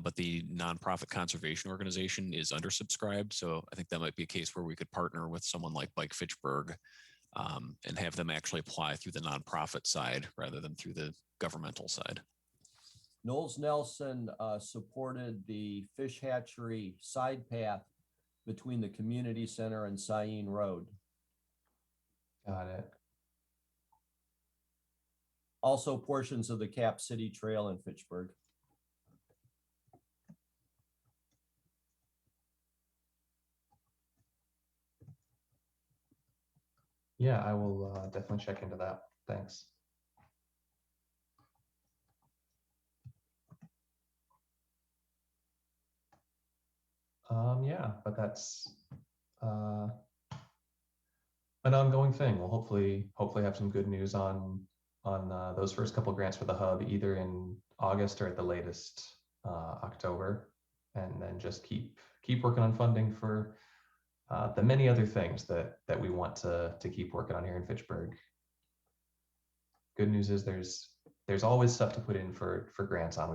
but the nonprofit conservation organization is undersubscribed. So I think that might be a case where we could partner with someone like Bike Fitchburg and have them actually apply through the nonprofit side rather than through the governmental side. Knowles Nelson supported the fish hatchery side path between the community center and Sayin Road. Got it. Also portions of the Cap City Trail in Fitchburg. Yeah, I will definitely check into that. Thanks. Yeah, but that's an ongoing thing. We'll hopefully have some good news on those first couple grants for the hub, either in August or at the latest October, and then just keep working on funding for the many other things that we want to keep working on here in Fitchburg. Good news is there's always stuff to put in for grants on.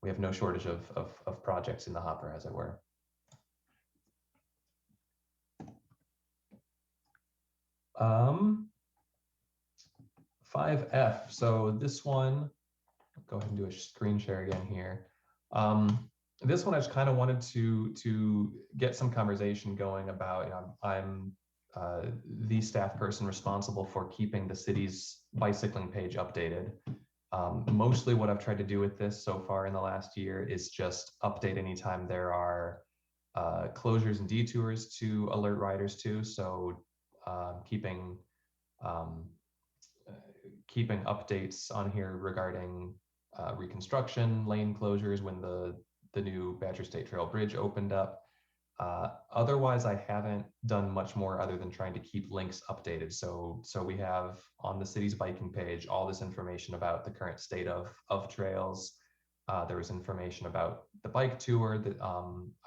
We have no shortage of projects in the hopper, as it were. Um, 5F. So this one, I'll go ahead and do a screen share again here. This one I just kind of wanted to get some conversation going about. You know, I'm the staff person responsible for keeping the city's bicycling page updated. Mostly what I've tried to do with this so far in the last year is just update anytime there are closures and detours to alert riders to. So keeping updates on here regarding reconstruction, lane closures when the new Badger State Trail Bridge opened up. Otherwise, I haven't done much more other than trying to keep links updated. So we have on the city's biking page all this information about the current state of trails. There was information about the bike tour that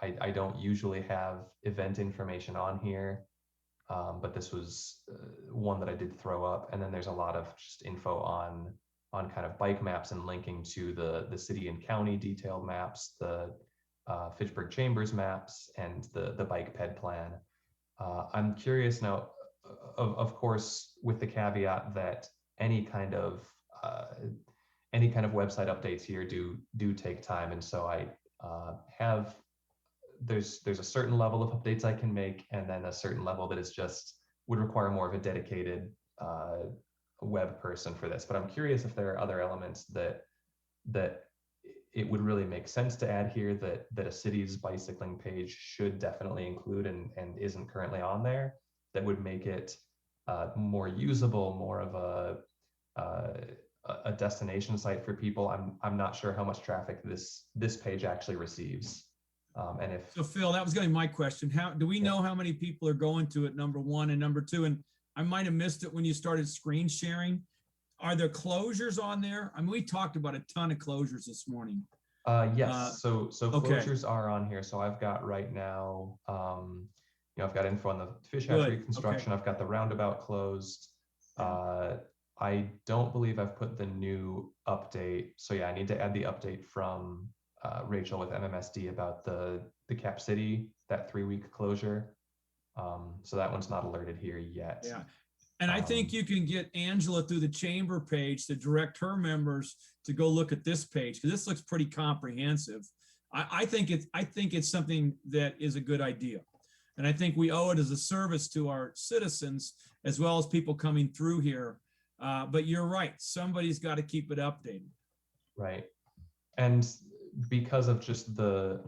I don't usually have event information on here, but this was one that I did throw up. And then there's a lot of just info on kind of bike maps and linking to the city and county detailed maps, the Fitchburg Chambers maps, and the bike ped plan. I'm curious now, of course, with the caveat that any kind of website updates here do take time, and so I have there's a certain level of updates I can make, and then a certain level that is just would require more of a dedicated web person for this. But I'm curious if there are other elements that it would really make sense to add here that a city's bicycling page should definitely include and isn't currently on there, that would make it more usable, more of a destination site for people. I'm not sure how much traffic this page actually receives. And so Phil, that was going to be my question. How do we know how many people are going to it? Number one, and number two, and I might have missed it when you started screen sharing. Are there closures on there? I mean, we talked about a ton of closures this morning. Yes, so okay. closures are on here. So I've got right now, I've got info on the fish Good. hatchery construction. I've got the roundabout closed. I don't believe I've put the new update. So yeah, I need to add the update from Rachel with MMSD about the Cap City, that 3-week closure. So that one's not alerted here yet. Yeah. And I think you can get Angela through the chamber page to direct her members to go look at this page, because this looks pretty comprehensive. I think it's something that is a good idea. And I think we owe it as a service to our citizens as well as people coming through here. But you're right, somebody's got to keep it updated. Right. And because of just the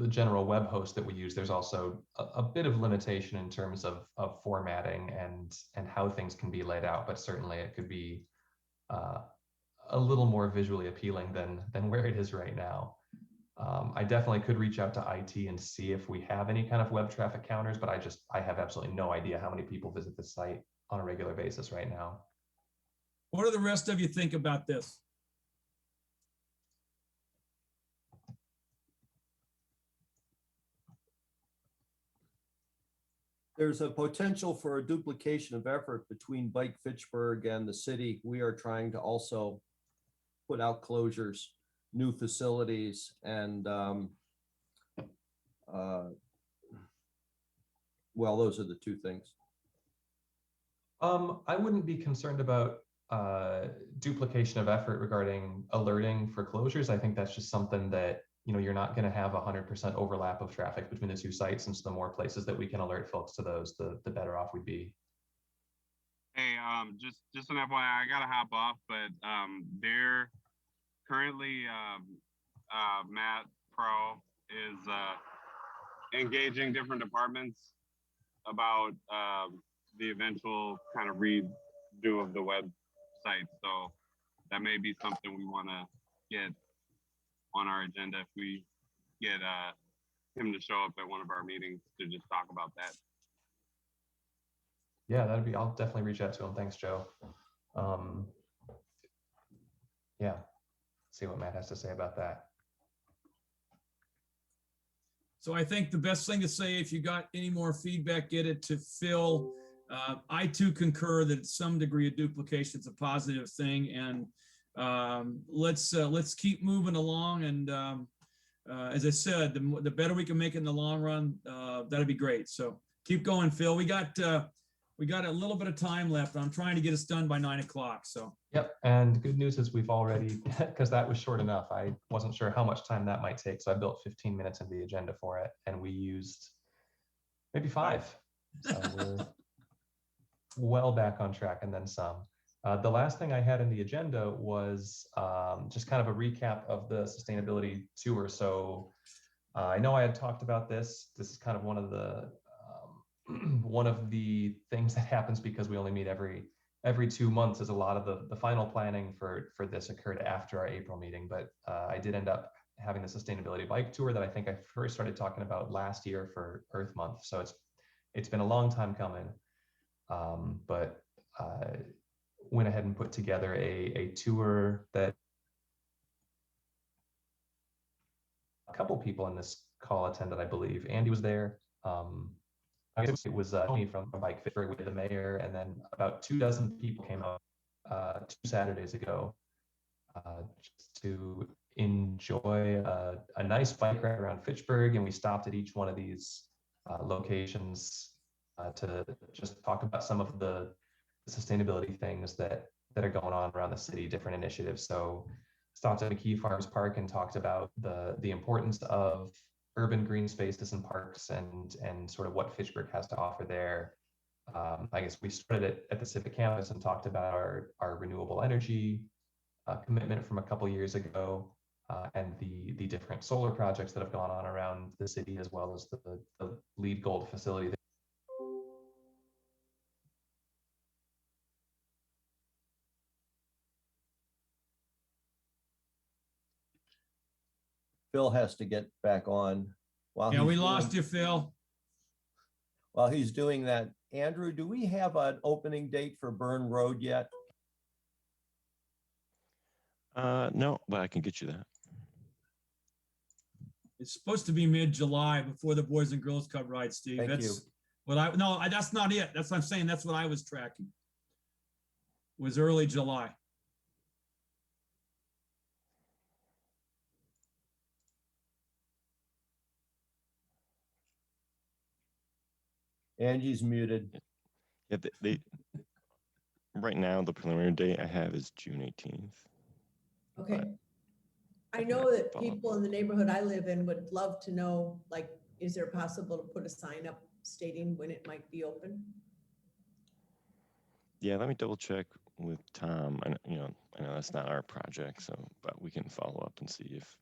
general web host that we use, there's also a bit of limitation in terms of formatting and how things can be laid out, but certainly it could be a little more visually appealing than where it is right now. I definitely could reach out to IT and see if we have any kind of web traffic counters, but I have absolutely no idea how many people visit the site on a regular basis right now. What do the rest of you think about this? There's a potential for a duplication of effort between Bike Fitchburg and the city. We are trying to also put out closures, new facilities, and well, those are the two things. I wouldn't be concerned about duplication of effort regarding alerting for closures. I think that's just something that, you're not going to have 100% overlap of traffic between the two sites. And so the more places that we can alert folks to those, the better off we'd be. Hey, just an FYI, I gotta hop off, but they're currently Matt Pro is engaging different departments about the eventual kind of redo of the website. So that may be something we want to get on our agenda if we get him to show up at one of our meetings to just talk about that. Yeah, I'll definitely reach out to him. Thanks, Joe. Yeah, see what Matt has to say about that. So I think the best thing to say, if you got any more feedback, get it to Phil. I too concur that some degree of duplication is a positive thing, and let's keep moving along. And as I said, the better we can make it in the long run, that'd be great. So keep going, Phil. We got a little bit of time left. I'm trying to get us done by 9 o'clock. So. Yep, and good news is we've already, because that was short enough. I wasn't sure how much time that might take, so I built 15 minutes into the agenda for it, and we used maybe 5. So we're well back on track, and then some. The last thing I had in the agenda was just kind of a recap of the sustainability tour. So I know I had talked about this. This is kind of one of the things that happens because we only meet every 2 months. Is a lot of the final planning for this occurred after our April meeting, but I did end up having the sustainability bike tour that I think I first started talking about last year for Earth Month. So it's been a long time coming, but went ahead and put together a tour that a couple people in this call attended, I believe. Andy was there. It was Tony from Bike Fitchburg with the mayor, and then about 24 people came out 2 Saturdays ago just to enjoy a nice bike ride around Fitchburg. And we stopped at each one of these locations to just talk about some of the sustainability things that are going on around the city, different initiatives. So stopped at McKee Farms Park and talked about the importance of urban green spaces and parks and sort of what Fitchburg has to offer there. I guess we started at the Civic Campus and talked about our renewable energy commitment from a couple years ago, and the different solar projects that have gone on around the city, as well as the LEED Gold facility. Phil has to get back on. Yeah, we lost you, Phil. While he's doing that, Andrew, do we have an opening date for Burn Road yet? No, but I can get you that. It's supposed to be mid-July before the Boys and Girls Club ride, Steve. Thank you. That's not it. That's what I'm saying. That's what I was tracking. Was early July. Angie's muted. Yeah, they right now the preliminary date I have is June 18th. Okay. But I can know that follow up. people in the neighborhood I live in would love to know, like, is there possible to put a sign up stating when it might be open? Yeah, let me double check with Tom. I know that's not our project, so but we can follow up and see if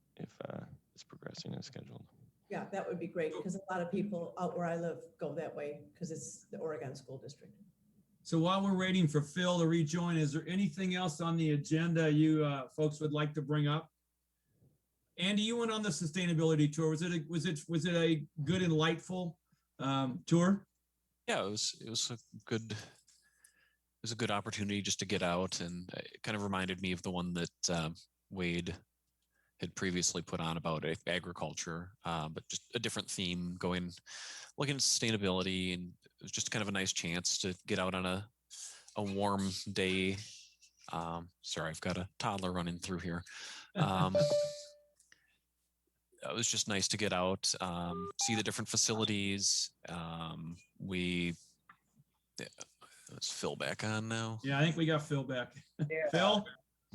it's progressing as scheduled. Yeah, that would be great, because a lot of people out where I live go that way because it's the Oregon School District. So while we're waiting for Phil to rejoin, is there anything else on the agenda you folks would like to bring up? Andy, you went on the sustainability tour. Was it a good, enlightful tour? Yeah, it was a good opportunity just to get out, and it kind of reminded me of the one that Wade had previously put on about agriculture, but just a different theme, looking at sustainability, and it was just kind of a nice chance to get out on a warm day. Sorry, I've got a toddler running through here. It was just nice to get out, see the different facilities. Is Phil back on now? Yeah, I think we got Phil back. Yeah. Phil?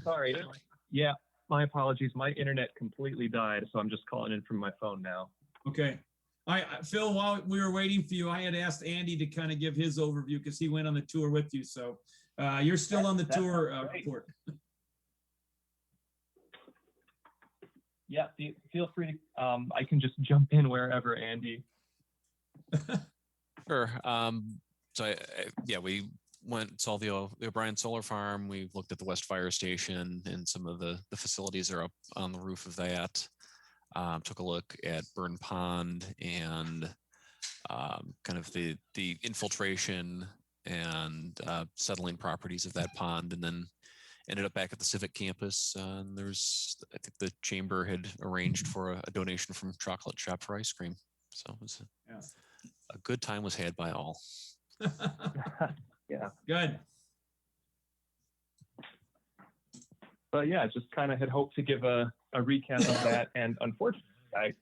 Sorry. Yeah, my apologies. My internet completely died, so I'm just calling in from my phone now. Okay. Phil, while we were waiting for you, I had asked Andy to kind of give his overview because he went on the tour with you. So you're still on the tour report. Yeah, feel free to, I can just jump in wherever, Andy. Sure. We went, saw the O'Brien Solar Farm. We looked at the West Fire Station, and some of the facilities are up on the roof of that. Took a look at Burn Pond and kind of the infiltration and settling properties of that pond, and then ended up back at the Civic Campus. And I think the chamber had arranged for a donation from Chocolate Shop for ice cream. So it was a good time was had by all. Yeah. Good. But yeah, just kind of had hoped to give a recap of that. And unfortunately, I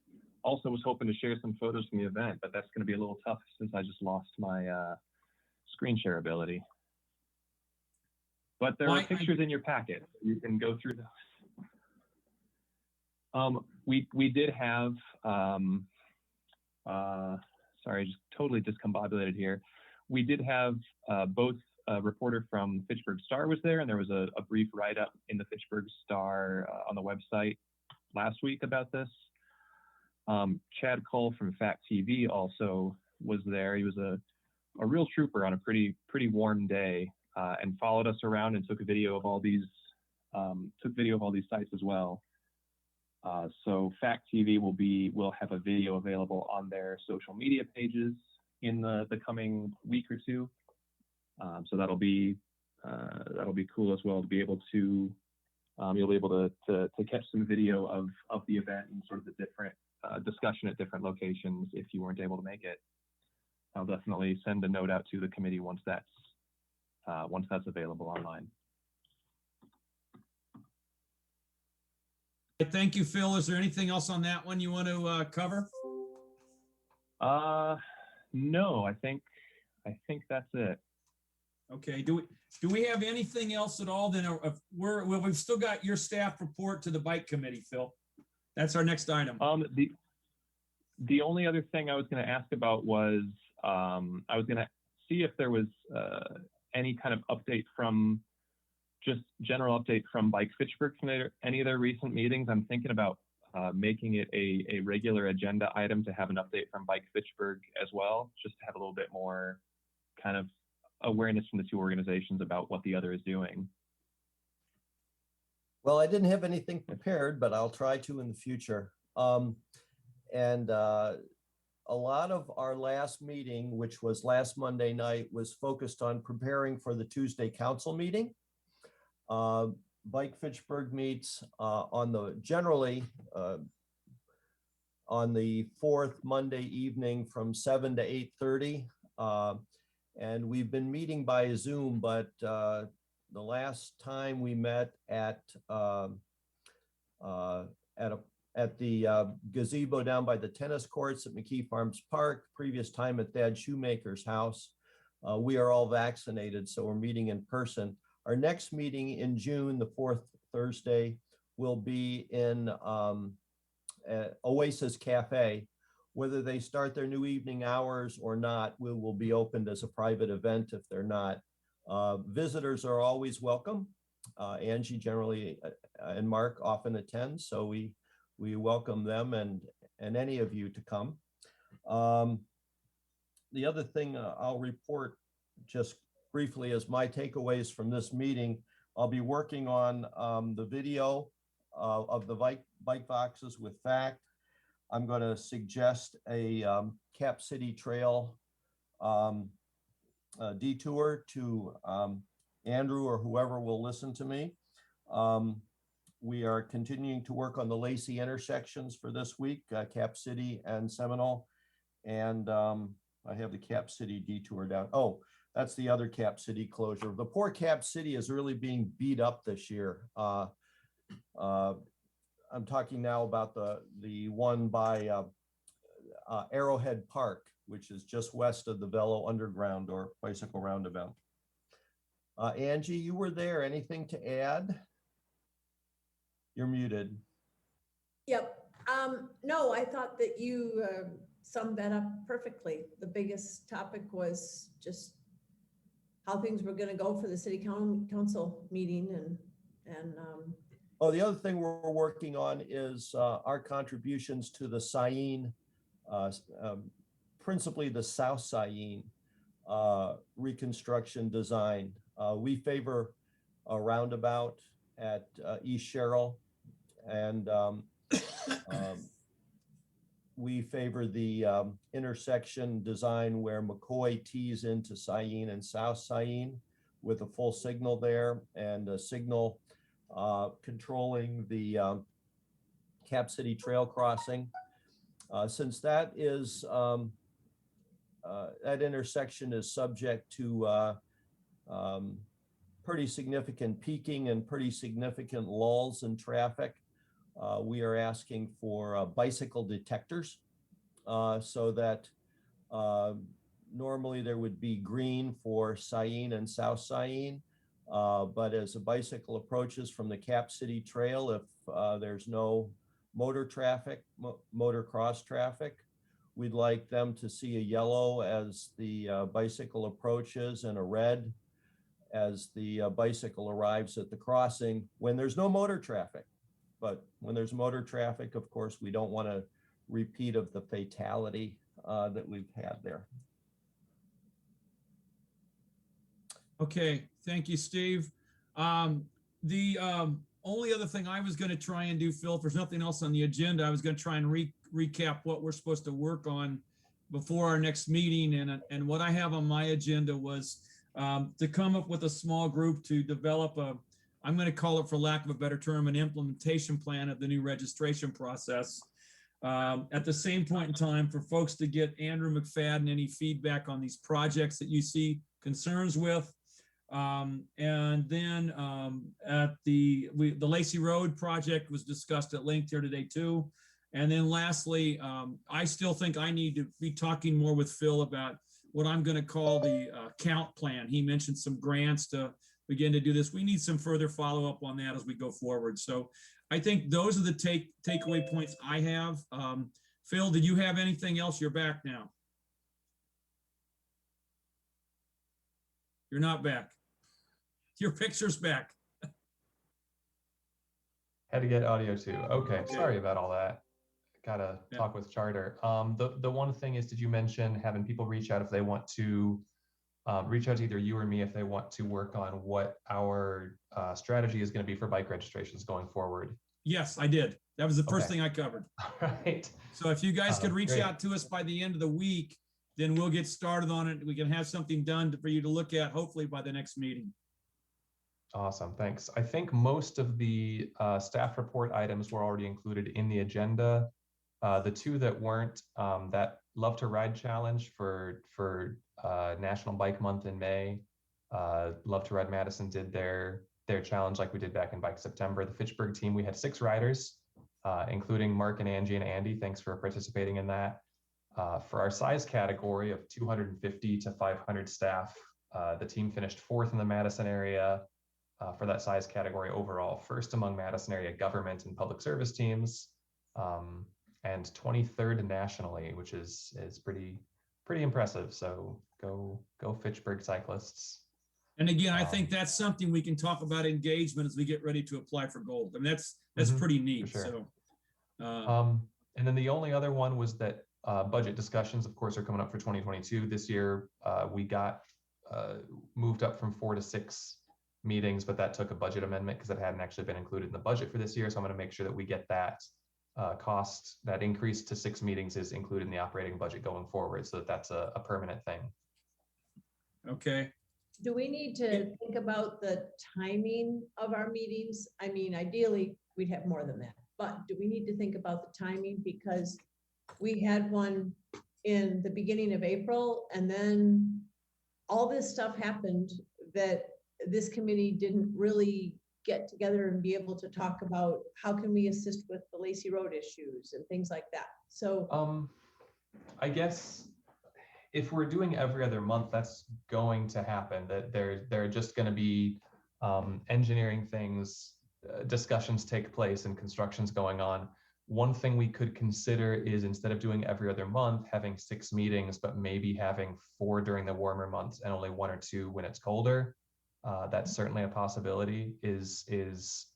also was hoping to share some photos from the event, but that's going to be a little tough since I just lost my screen share ability. But there are pictures in your packet. You can go through those. We did have, sorry, just totally discombobulated here. We did have both a reporter from Fitchburg Star was there, and there was a brief write-up in the Fitchburg Star on the website last week about this. Chad Cole from Fact TV also was there. He was a real trooper on a pretty warm day, and followed us around and took video of all these sites as well. So Fact TV will have a video available on their social media pages in the coming week or two. So that'll be cool as well to be able to you'll be able to catch some video of the event and sort of the different discussion at different locations if you weren't able to make it. I'll definitely send a note out to the committee once that's available online. Thank you, Phil. Is there anything else on that one you want to cover? No, I think that's it. Okay. Do we have anything else at all? Then we've still got your staff report to the bike committee, Phil. That's our next item. The only other thing I was going to ask about was I was going to see if there was any kind of update from just general update from Bike Fitchburg from any of their recent meetings. I'm thinking about making it a regular agenda item to have an update from Bike Fitchburg as well, just to have a little bit more kind of awareness from the two organizations about what the other is doing. Well, I didn't have anything prepared, but I'll try to in the future. And a lot of our last meeting, which was last Monday night, was focused on preparing for the Tuesday council meeting. Bike Fitchburg meets generally on the fourth Monday evening from 7 to 8:30. And we've been meeting by Zoom, but the last time we met at the gazebo down by the tennis courts at McKee Farms Park, previous time at Thad Shoemaker's house. We are all vaccinated, so we're meeting in person. Our next meeting in June, the fourth Thursday, will be in Oasis Cafe. Whether they start their new evening hours or not, we will be opened as a private event if they're not. Visitors are always welcome. Angie generally and Mark often attend, so we welcome them and any of you to come. The other thing I'll report just briefly is my takeaways from this meeting. I'll be working on the video of the bike boxes with FACT. I'm going to suggest a Cap City Trail detour to Andrew or whoever will listen to me. We are continuing to work on the Lacey intersections for this week, Cap City and Seminole. And I have the Cap City detour down. Oh, that's the other Cap City closure. The poor Cap City is really being beat up this year. I'm talking now about the one by Arrowhead Park, which is just west of the Velo Underground or Bicycle Roundabout. Angie, you were there. Anything to add? You're muted. Yep. No, I thought that you summed that up perfectly. The biggest topic was just how things were going to go for the city council meeting and oh, the other thing we're working on is our contributions to the Syene, principally the South Syene reconstruction design. We favor a roundabout at East Sherrill, and we favor the intersection design where McCoy tees into Syene and South Syene with a full signal there and a signal controlling the Cap City Trail crossing. Since that is that intersection is subject to pretty significant peaking and pretty significant lulls in traffic, we are asking for bicycle detectors so that normally there would be green for Syene and South Syene. But as a bicycle approaches from the Cap City Trail, if there's no motor traffic, motor cross traffic, we'd like them to see a yellow as the bicycle approaches and a red as the bicycle arrives at the crossing when there's no motor traffic. But when there's motor traffic, of course, we don't want a repeat of the fatality that we've had there. Okay, thank you, Steve. The only other thing I was going to try and do, Phil, if there's nothing else on the agenda, I was going to try and recap what we're supposed to work on before our next meeting. And what I have on my agenda was to come up with a small group to develop I'm going to call it, for lack of a better term, an implementation plan of the new registration process. At the same point in time, for folks to get Andrew McFadden any feedback on these projects that you see concerns with. And then at the Lacey Road project was discussed at length here today too. And then lastly, I still think I need to be talking more with Phil about what I'm going to call the count plan. He mentioned some grants to begin to do this. We need some further follow-up on that as we go forward. So I think those are the takeaway points I have. Phil, did you have anything else? You're back now. You're not back. Your picture's back. Had to get audio too. Okay, sorry about all that. Gotta talk with Charter. The one thing is, did you mention having people reach out if they want to reach out to either you or me if they want to work on what our strategy is going to be for bike registrations going forward? Yes, I did. That was the first Okay. thing I covered. All right. So if you guys could reach Great. out to us by the end of the week, then we'll get started on it. We can have something done for you to look at, hopefully by the next meeting. Awesome, thanks. I think most of the staff report items were already included in the agenda. The two that weren't, that Love to Ride challenge for National Bike Month in May. Love to Ride Madison did their challenge like we did back in Bike September. The Fitchburg team, we had 6 riders, including Mark and Angie and Andy. Thanks for participating in that. For our size category of 250 to 500 staff, the team finished 4th in the Madison area for that size category overall, 1st among Madison area government and public service teams, and 23rd nationally, which is pretty impressive. So go Fitchburg cyclists. And again, I think that's something we can talk about engagement as we get ready to apply for gold. I mean, that's pretty neat. Sure. So, and then the only other one was that budget discussions, of course, are coming up for 2022. This year, we got moved up from 4 to 6 meetings, but that took a budget amendment because it hadn't actually been included in the budget for this year. So I'm going to make sure that we get that cost, that increase to 6 meetings is included in the operating budget going forward, so that that's a permanent thing. okay. Do we need to think about the timing of our meetings? I mean, ideally, we'd have more than that, but do we need to think about the timing? Because we had one in the beginning of April, and then all this stuff happened that this committee didn't really get together and be able to talk about how can we assist with the Lacey Road issues and things like that. So I guess if we're doing every other month, that's going to happen. That there are just going to be engineering things, discussions take place, and construction's going on. One thing we could consider is, instead of doing every other month, having 6 meetings, but maybe having 4 during the warmer months and only 1 or 2 when it's colder. That's certainly a possibility. Is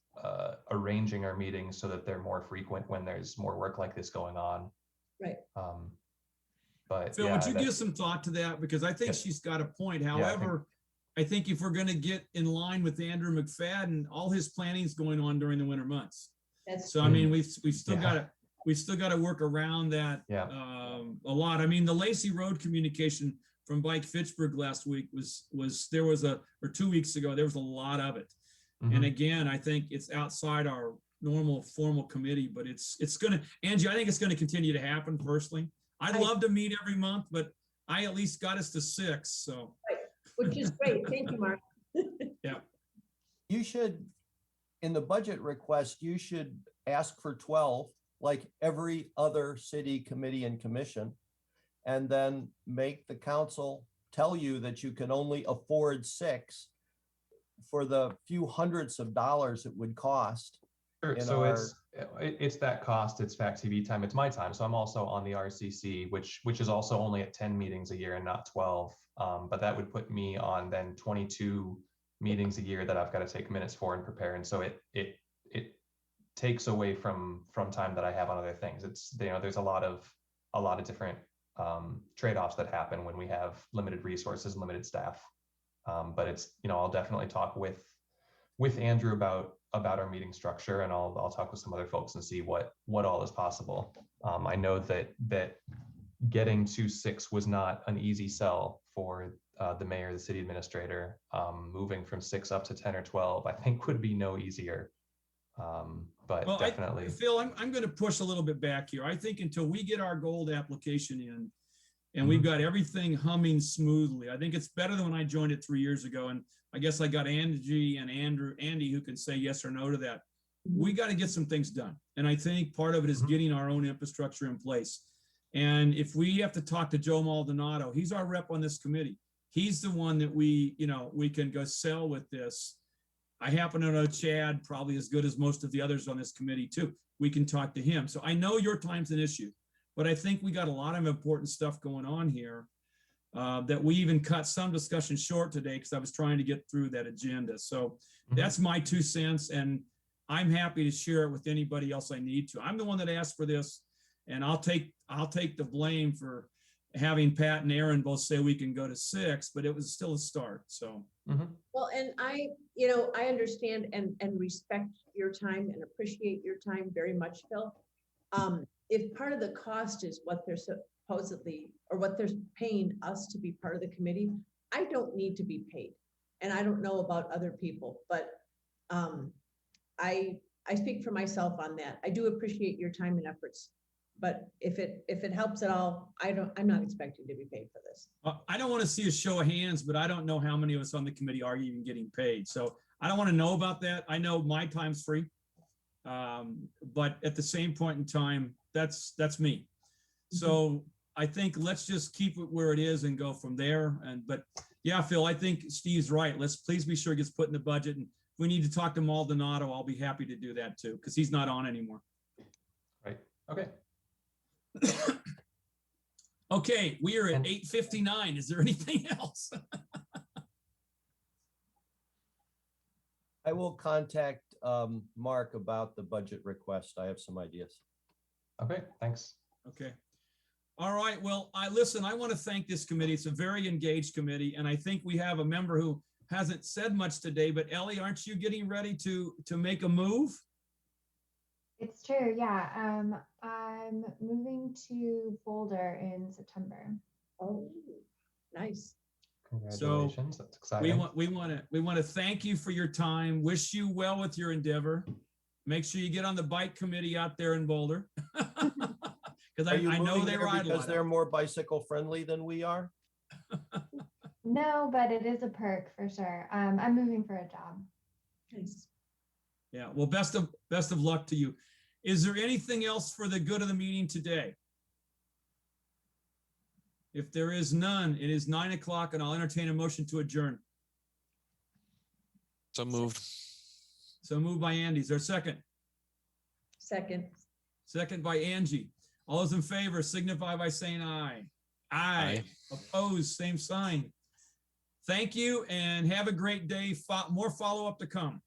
arranging our meetings so that they're more frequent when there's more work like this going on. Right. But Phil, yeah, would you give some thought to that? Because I think she's got a point. However, I think if we're going to get in line with Andrew McFadden, all his planning's going on during the winter months. That's I mean, we've still got to work around that a lot. I mean, the Lacey Road communication from Bike Fitchburg last week or 2 weeks ago, there was a lot of it. And again, I think it's outside our normal formal committee, but it's going to, Angie, I think it's going to continue to happen personally. I'd love to meet every month, but I at least got us to 6. So, which is great. Thank you, Mark. Yeah. You should, in the budget request, you should ask for 12, like every other city committee and commission, and then make the council tell you that you can only afford 6 for the few hundreds of dollars it would cost. Sure. So it's that cost, it's Fact TV time, it's my time. So I'm also on the RCC, which is also only at 10 meetings a year and not 12. But that would put me on then 22 meetings a year that I've got to take minutes for and prepare. And so it takes away from time that I have on other things. It's, there's a lot of different trade-offs that happen when we have limited resources, limited staff. But it's, I'll definitely talk with Andrew about our meeting structure, and I'll talk with some other folks and see what all is possible. I know that getting to 6 was not an easy sell for the mayor, the city administrator. Moving from 6 up to 10 or 12, I think would be no easier. But well, definitely. Phil, I'm going to push a little bit back here. I think until we get our gold application in and we've got everything humming smoothly, I think it's better than when I joined it 3 years ago. And I guess I got Angie and Andy who can say yes or no to that. We got to get some things done. And I think part of it is getting our own infrastructure in place. And if we have to talk to Joe Maldonado, he's our rep on this committee. He's the one that we can go sell with this. I happen to know Chad probably as good as most of the others on this committee too. We can talk to him. So I know your time's an issue, but I think we got a lot of important stuff going on here that we even cut some discussion short today because I was trying to get through that agenda. So that's my 2 cents, and I'm happy to share it with anybody else I need to. I'm the one that asked for this, and I'll take the blame for having Pat and Aaron both say we can go to 6, but it was still a start. So Well, and I understand and respect your time and appreciate your time very much, Phil. If part of the cost is what they're supposedly, or what they're paying us to be part of the committee, I don't need to be paid. And I don't know about other people, but I speak for myself on that. I do appreciate your time and efforts, but if it helps at all, I'm not expecting to be paid for this. I don't want to see a show of hands, but I don't know how many of us on the committee are even getting paid. So I don't want to know about that. I know my time's free. But at the same point in time, that's me. So I think let's just keep it where it is and go from there. But yeah, Phil, I think Steve's right. Let's please be sure it gets put in the budget. And if we need to talk to Maldonado, I'll be happy to do that too, because he's not on anymore. Right. Okay. Okay, we are at 8:59. Is there anything else? I will contact Mark about the budget request. I have some ideas. Okay, thanks. Okay. All right. Well, I want to thank this committee. It's a very engaged committee. And I think we have a member who hasn't said much today, but Ellie, aren't you getting ready to make a move? It's true, yeah. I'm moving to Boulder in September. Oh, nice. Congratulations, so that's exciting. We want to thank you for your time. Wish you well with your endeavor. Make sure you get on the bike committee out there in Boulder. Because I know they ride because they're more bicycle friendly than we are. No, but it is a perk for sure. I'm moving for a job. Nice. Yeah. Well, best of luck to you. Is there anything else for the good of the meeting today? If there is none, it is 9 o'clock and I'll entertain a motion to adjourn. So moved. So moved by Andy. Is there a second? Second. Second by Angie. All those in favor signify by saying aye. Aye. Opposed, same sign. Thank you and have a great day. More follow-up to come.